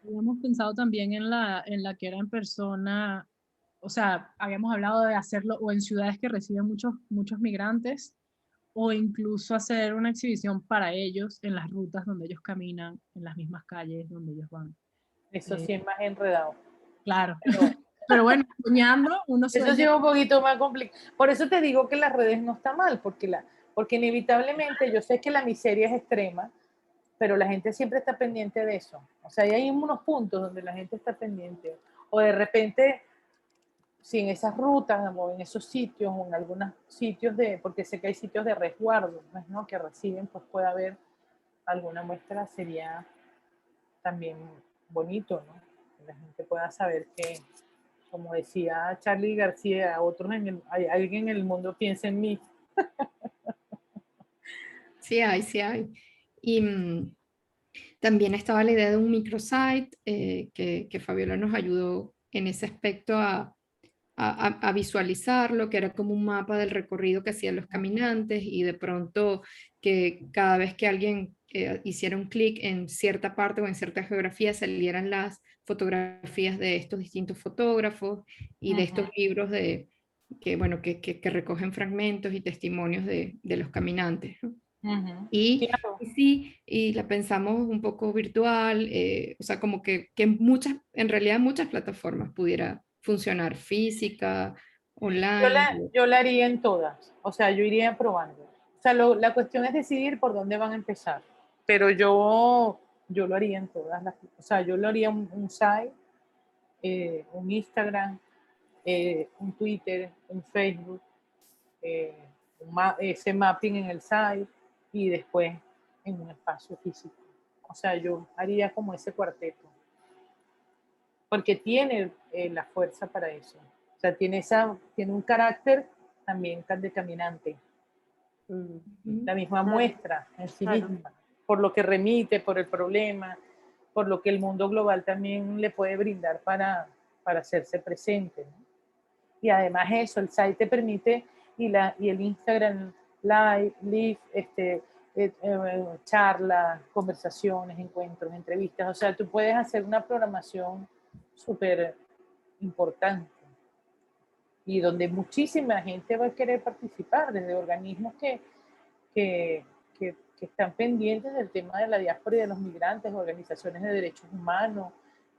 Habíamos pensado también en la que era en persona, o sea, habíamos hablado de hacerlo o en ciudades que reciben muchos migrantes, o incluso hacer una exhibición para ellos en las rutas donde ellos caminan, en las mismas calles donde ellos van. Eso sí es más enredado. Claro. Pero bueno, soñando, uno sueña. Eso sí es un poquito más complicado. Por eso te digo que las redes no está mal, porque inevitablemente yo sé que la miseria es extrema, pero la gente siempre está pendiente de eso. O sea, hay unos puntos donde la gente está pendiente. O de repente, si en esas rutas o en esos sitios o en algunos sitios porque sé que hay sitios de resguardo, ¿no? Que reciben, pues puede haber alguna muestra, sería también bonito, ¿no? Que la gente pueda saber que, como decía Charlie García, hay alguien en el mundo piensa en mí. Sí hay, sí hay. Y también estaba la idea de un microsite que Fabiola nos ayudó en ese aspecto a visualizarlo, que era como un mapa del recorrido que hacían los caminantes y de pronto que cada vez que alguien hiciera un clic en cierta parte o en cierta geografía salieran las fotografías de estos distintos fotógrafos y de estos libros que recogen fragmentos y testimonios de los caminantes, ¿no? Y sí, y la pensamos un poco virtual, o sea, como que en realidad muchas plataformas pudiera funcionar, física, online. Yo la haría en todas, o sea, yo iría probando. O sea, la cuestión es decidir por dónde van a empezar, pero yo lo haría en todas o sea, yo lo haría un site, un Instagram, un Twitter, un Facebook, ese mapping en el site y después en un espacio físico. O sea, yo haría como ese cuarteto, porque tiene la fuerza para eso. O sea, tiene un carácter también de caminante. La misma muestra en sí misma, por lo que remite, por el problema, por lo que el mundo global también le puede brindar para hacerse presente, ¿no? Y además eso, el site te permite, y el Instagram live, charlas, conversaciones, encuentros, entrevistas. O sea, tú puedes hacer una programación súper importante y donde muchísima gente va a querer participar, desde organismos que están pendientes del tema de la diáspora y de los migrantes, organizaciones de derechos humanos,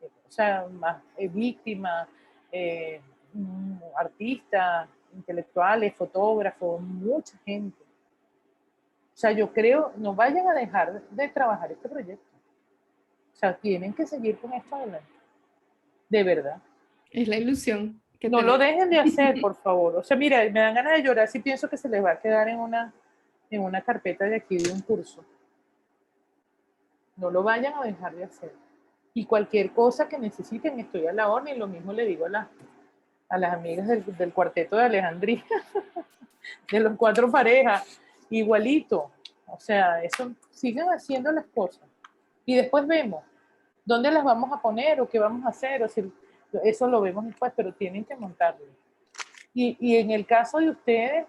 o sea, más víctimas, artistas, intelectuales, fotógrafos, mucha gente. O sea, yo creo, no vayan a dejar de trabajar este proyecto. O sea, tienen que seguir con esto adelante. De verdad. Es la ilusión que No lo tenemos. dejen de hacer, por favor. O sea, mira, me dan ganas de llorar si pienso que se les va a quedar en una carpeta de aquí de un curso. No lo vayan a dejar de hacer. Y cualquier cosa que necesiten, estoy a la orden. Y lo mismo le digo a las amigas del cuarteto de Alejandría, de los 4 parejas, igualito. O sea, eso, sigan haciendo las cosas. Y después vemos dónde las vamos a poner o qué vamos a hacer. O si, eso lo vemos después, pero tienen que montarlo. Y en el caso de ustedes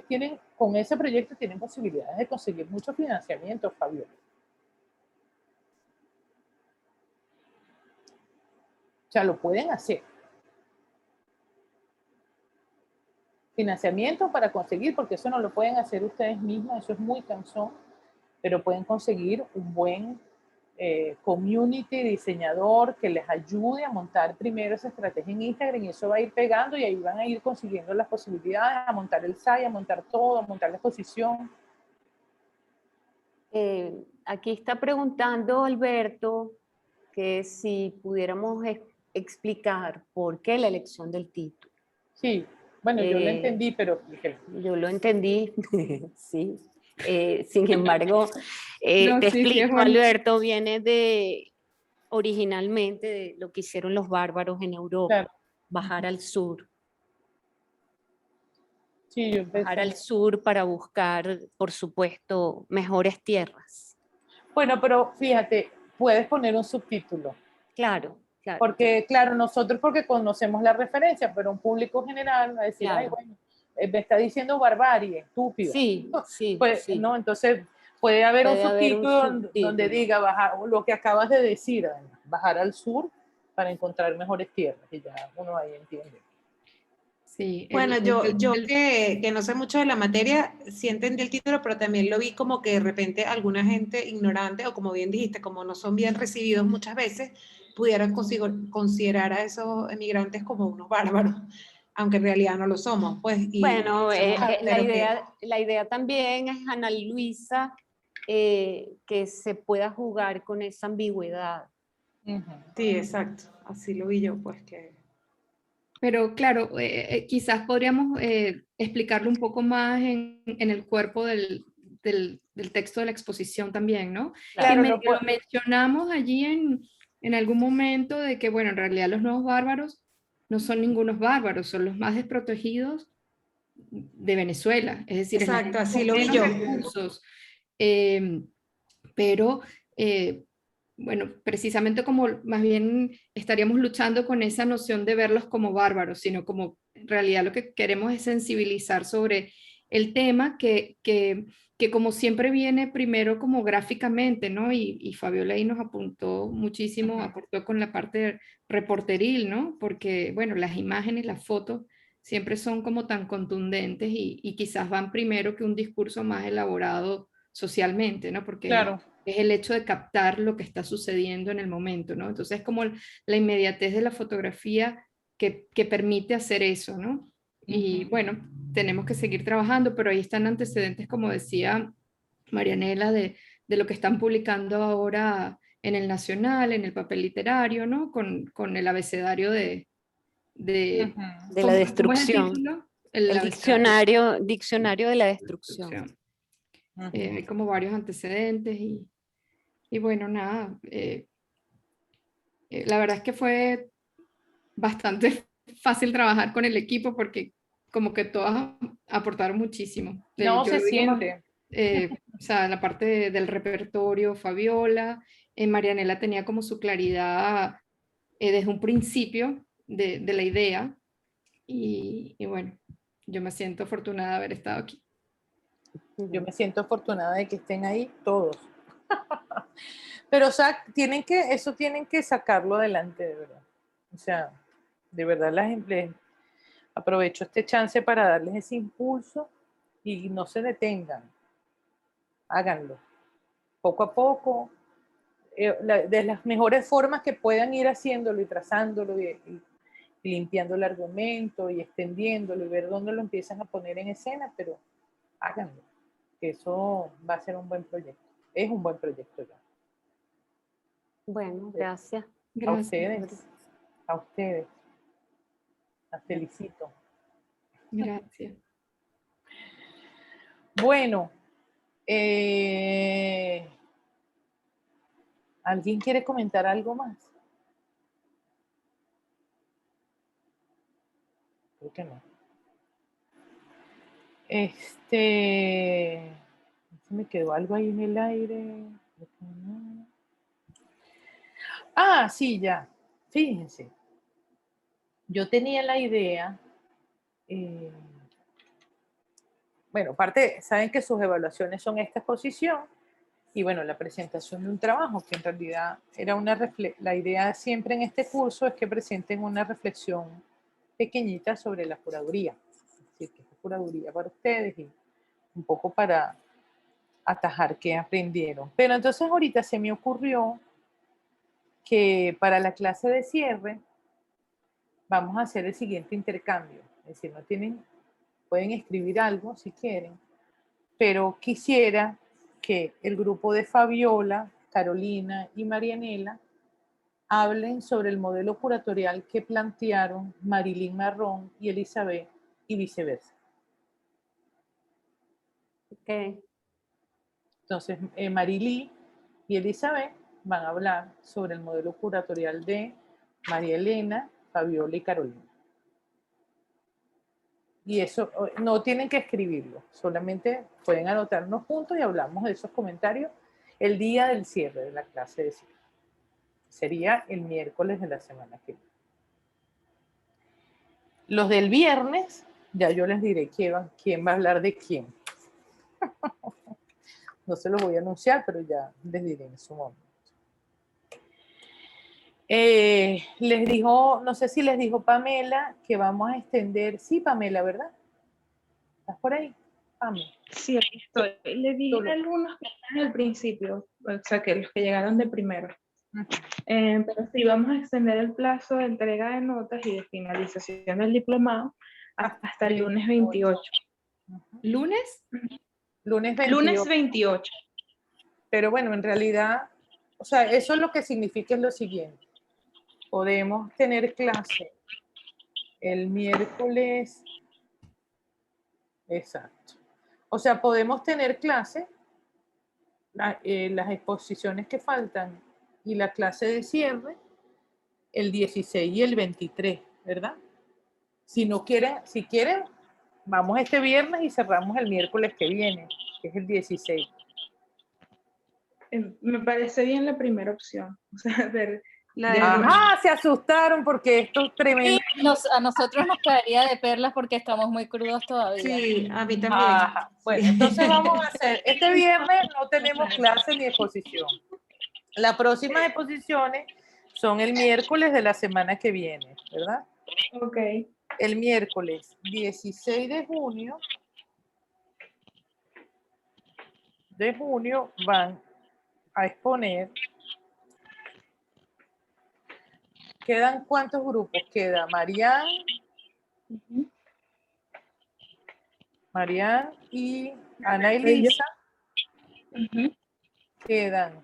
tienen, con ese proyecto tienen posibilidades de conseguir mucho financiamiento, Fabiola. O sea, lo pueden hacer. Financiamiento para conseguir, porque eso no lo pueden hacer ustedes mismos, eso es muy cansón, pero pueden conseguir un buen community diseñador que les ayude a montar primero esa estrategia en Instagram y eso va a ir pegando y ahí van a ir consiguiendo las posibilidades, a montar el site, a montar todo, a montar la exposición. Aquí está preguntando Alberto que si pudiéramos explicar por qué la elección del título. Sí, bueno, yo lo entendí, pero... Yo lo entendí, sí. Sin embargo, No, te sí, explico, es Alberto, viene originalmente de lo que hicieron los bárbaros en Europa, Claro. bajar al sur. Sí, yo Bajar al sur para buscar, por supuesto, mejores tierras. Bueno, pero fíjate, puedes poner un subtítulo. Claro, claro. Porque, claro, nosotros porque conocemos la referencia, pero un público general va a decir, Claro. ay, bueno, me está diciendo barbarie, estúpido. Sí, sí, Pues, sí. ¿no? Entonces, puede haber un subtítulo donde subtítulo. diga bajar, lo que acabas de decir, bajar al sur para encontrar mejores tierras, y ya uno ahí entiende. Sí, Bueno, yo que no sé mucho de la materia, sí entendí el título, pero también lo vi como que de repente alguna gente ignorante, o como bien dijiste, como no son bien recibidos muchas veces, pudieran considerar a esos emigrantes como unos bárbaros, aunque en realidad no lo somos. Pues, Bueno, la idea también es, Ana Luisa, que se pueda jugar con esa ambigüedad. Sí, exacto, así lo vi yo, pues que... Pero claro, quizás podríamos explicarlo un poco más en el cuerpo del texto de la exposición también, ¿no? Claro, Lo mencionamos allí en algún momento de que, bueno, en realidad los nuevos bárbaros no son ningunos bárbaros, son los más desprotegidos de Venezuela. Es decir, exacto, es así lo vi menos yo. recursos. Pero bueno, precisamente como más bien estaríamos luchando con esa noción de verlos como bárbaros, sino como en realidad lo que queremos es sensibilizar sobre el tema que como siempre viene primero como gráficamente, ¿no? Y Fabiola ahí nos apuntó muchísimo, aportó con la parte reporteril, ¿no? Porque, bueno, las imágenes, las fotos siempre son como tan contundentes y quizás van primero que un discurso más elaborado socialmente, ¿no? Porque claro. Es el hecho de captar lo que está sucediendo en el momento, ¿no? Entonces es como la inmediatez de la fotografía que permite hacer eso, ¿no? Y bueno, tenemos que seguir trabajando, pero ahí están antecedentes, como decía Marianela, de lo que están publicando ahora en el Nacional, en el papel literario, ¿no? Con el abecedario de la destrucción. El diccionario de la destrucción. Hay como varios antecedentes y bueno, nada, la verdad es que fue bastante fácil trabajar con el equipo porque como que todas aportaron muchísimo. No, Yo se lo digo más, siente. o sea, la parte del repertorio, Fabiola, Marianela tenía como su claridad desde un principio de la idea y bueno, yo me siento afortunada de haber estado aquí. Yo me siento afortunada de que estén ahí todos. Pero, o sea, tienen que sacarlo adelante, de verdad. O sea, de verdad les aprovecho este chance para darles ese impulso y no se detengan. Háganlo. Poco a poco, de las mejores formas que puedan ir haciéndolo y trazándolo y limpiando el argumento y extendiéndolo y ver dónde lo empiezan a poner en escena, pero háganlo. porque eso va a ser un buen proyecto. Es un buen proyecto ya. Bueno, gracias. A Gracias. ustedes. A ustedes. Las felicito. Gracias. Bueno, ¿alguien quiere comentar algo más? Creo que no. Se me quedó algo ahí en el aire. Creo que no. Ah, sí, ya. Fíjense. Yo tenía la idea, bueno, aparte, saben que sus evaluaciones son esta exposición y bueno, la presentación de un trabajo, que en realidad era la idea siempre en este curso es que presenten una reflexión pequeñita sobre la curaduría. Es decir, que es curaduría para ustedes y un poco para atajar qué aprendieron. Pero entonces ahorita se me ocurrió que para la clase de cierre vamos a hacer el siguiente intercambio. Es decir, pueden escribir algo si quieren, pero quisiera que el grupo de Fabiola, Carolina y Marianela hablen sobre el modelo curatorial que plantearon Marilyn Marrón y Elizabeth y viceversa. Ok. Entonces, Marilyn y Elizabeth van a hablar sobre el modelo curatorial de María Elena, Fabiola y Carolina. Y eso no tienen que escribirlo, solamente pueden anotar unos puntos y hablamos de esos comentarios el día del cierre de la clase de cierre. Sería el miércoles de la semana que viene. Los del viernes, ya yo les diré quién va a hablar de quién. No se los voy a anunciar, pero ya les diré en su momento. Les dijo, no sé si les dijo Pamela, que vamos a extender. Sí, Pamela, ¿verdad? ¿Estás por ahí? Pamela. Sí, aquí estoy. Le dije a algunos que están al principio, o sea, que los que llegaron de primero. Pero sí, vamos a extender el plazo de entrega de notas y de finalización del diplomado hasta el lunes 28. ¿Lunes? Lunes 28. Lunes 28. Pero bueno, en realidad, o sea, eso lo que significa es lo siguiente. Podemos tener clase el miércoles. Exacto. O sea, podemos tener clase, las exposiciones que faltan y la clase de cierre el 16 y el 23, ¿verdad? Si quieren, vamos este viernes y cerramos el miércoles que viene, que es el 16. Me parece bien la primera opción. O sea, ver... Ajá, se asustaron porque esto es tremendo. A nosotros nos caería de perlas porque estamos muy crudos todavía. Sí, a mí también. Ajá. Bueno, entonces vamos a hacer, este viernes no tenemos clase ni exposición. Las próximas exposiciones son el miércoles de la semana que viene, ¿verdad? Ok. El miércoles 16 de junio van a exponer. ¿Quedan cuántos grupos? Queda Marian y Ana Elisa. Quedan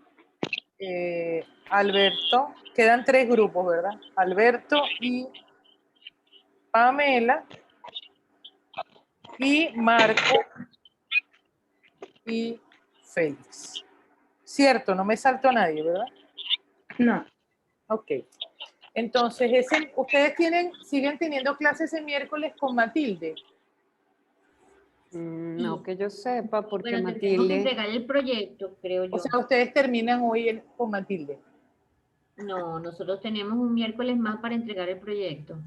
Alberto. Quedan 3 grupos, ¿verdad? Alberto y Pamela y Marco y Félix. Cierto, no me salto a nadie, ¿verdad? No. Ok. Entonces, ustedes siguen teniendo clases el miércoles con Matilde. No que yo sepa, porque Bueno, tendremos que Matilde... entregar el proyecto, creo yo. O sea, ustedes terminan hoy con Matilde. No, nosotros tenemos un miércoles más para entregar el proyecto.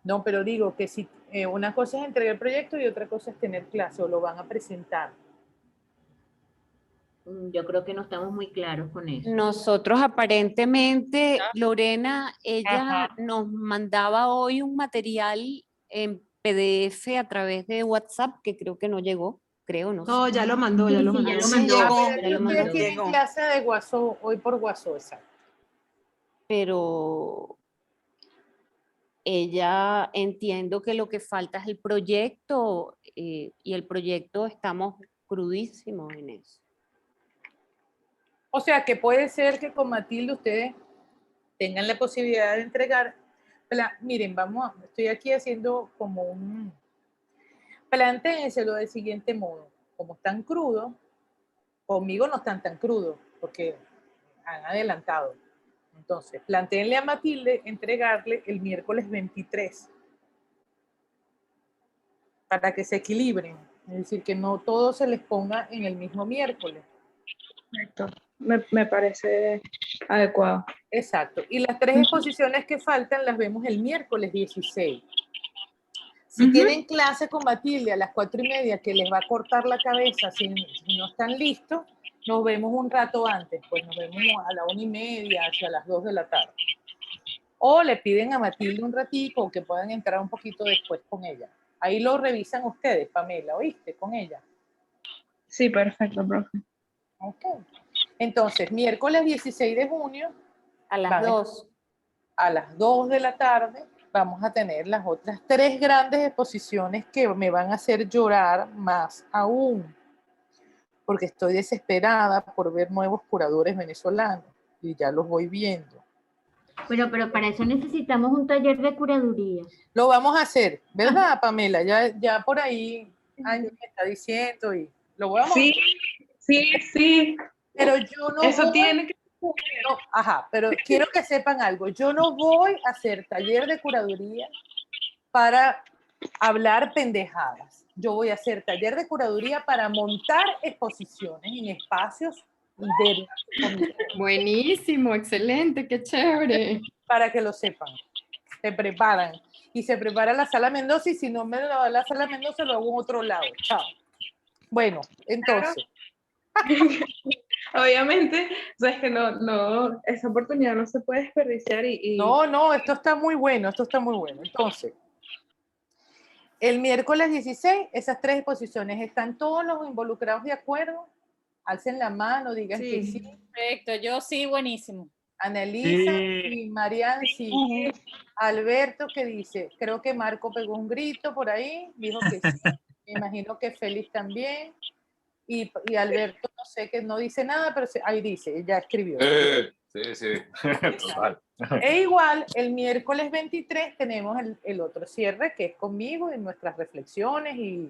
No, pero digo que si una cosa es entregar el proyecto y otra cosa es tener clase o lo van a presentar. Yo creo que no estamos muy claros con eso. Nosotros aparentemente, Lorena, ella nos mandaba hoy un material en PDF a través de WhatsApp que creo que no llegó, no sé. No, ya lo mandó, ya lo mandó. Ya lo mandó. Ustedes tienen clase de WhatsApp hoy por WhatsApp, exacto. Pero ella entiendo que lo que falta es el proyecto y el proyecto estamos crudísimos en eso. O sea, que puede ser que con Matilde ustedes tengan la posibilidad de entregar. Miren, estoy aquí haciendo como un... Plantéenselo del siguiente modo. Como están crudos, conmigo no están tan crudos, porque han adelantado. Entonces, plantéenle a Matilde entregarle el miércoles 23 para que se equilibren. Es decir, que no todo se les ponga en el mismo miércoles. Perfecto. Me parece adecuado. Exacto. Y las 3 exposiciones que faltan las vemos el miércoles 16. Si tienen clase con Matilde a las 4:30 que les va a cortar la cabeza si no están listos, nos vemos un rato antes, pues nos vemos a la 1:30, hacia las 2 de la tarde. O le piden a Matilde un ratito que puedan entrar un poquito después con ella. Ahí lo revisan ustedes, Pamela, ¿oíste? Con ella. Sí, perfecto, profe. Ok. Entonces, miércoles 16 de junio. A las 2. A las 2 de la tarde vamos a tener las otras 3 grandes exposiciones que me van a hacer llorar más aún. Porque estoy desesperada por ver nuevos curadores venezolanos. Y ya los voy viendo. Pero para eso necesitamos un taller de curaduría. Lo vamos a hacer, ¿verdad, Pamela? Ya por ahí Ángel me está diciendo y lo vamos a hacer. Sí. Pero yo no Eso voy, tiene que... pero quiero que sepan algo. Yo no voy a hacer taller de curaduría para hablar pendejadas. Yo voy a hacer taller de curaduría para montar exposiciones en espacios internos. Buenísimo, excelente, qué chévere. Para que lo sepan. Se preparan. Y se prepara la Sala Mendoza y si no me lo da la Sala Mendoza lo hago en otro lado. Chao. Bueno, entonces. Obviamente, sabes que no, esa oportunidad no se puede desperdiciar y... No, esto está muy bueno, Entonces, el miércoles 16, esas 3 exposiciones, ¿están todos los involucrados de acuerdo? Alcen la mano, digan que sí. Perfecto, yo sí, buenísimo. Annelisa y Marian, sí. Alberto, que dice, creo que Marco pegó un grito por ahí, dijo que sí. Me imagino que Félix también. Y Alberto, no sé, que no dice nada, pero ahí dice, ya escribió. Sí, total. E igual, el miércoles 23 tenemos el otro cierre, que es conmigo, y nuestras reflexiones y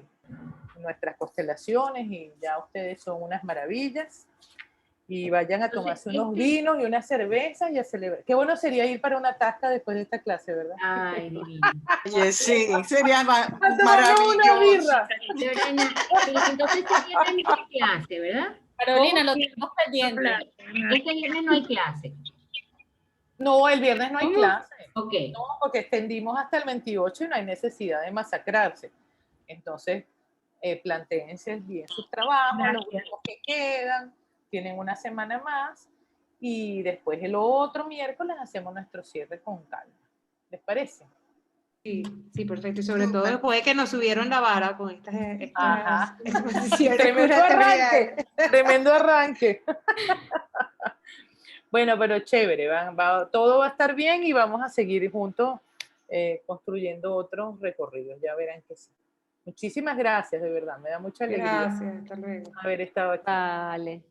nuestras constelaciones, y ya ustedes son unas maravillas. Y vayan a tomarse unos vinos y unas cervezas y a celebrar. Qué bueno sería ir para una tasca después de esta clase, ¿verdad? Ay, Oye, sí, sería maravilloso. Una birra. Lorena, entonces este viernes no hay clase, ¿verdad? Carolina, lo tenemos pendiente. Este viernes no hay clase. No, el viernes no hay clase. Ok. No, porque extendimos hasta el 28 y no hay necesidad de masacrarse. Entonces, plantéense bien sus trabajos, los grupos que quedan. Tienen una semana más y después el otro miércoles hacemos nuestro cierre con calma. ¿Les parece? Sí, perfecto. Y sobre todo después de que nos subieron la vara con estas exposiciones. Tremendo arranque. Bueno, pero chévere, todo va a estar bien y vamos a seguir juntos construyendo otros recorridos. Ya verán que sí. Muchísimas gracias, de verdad. Me da mucha alegría. Gracias, hasta luego. Haber estado aquí. Vale.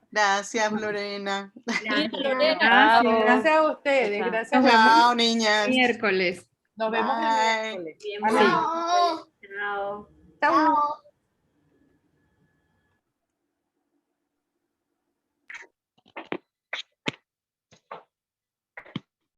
Gracias, Lorena. Gracias a ustedes. Gracias. Chao, niñas. Miércoles. Nos vemos el miércoles. Bien, Chao. Chao. Chao.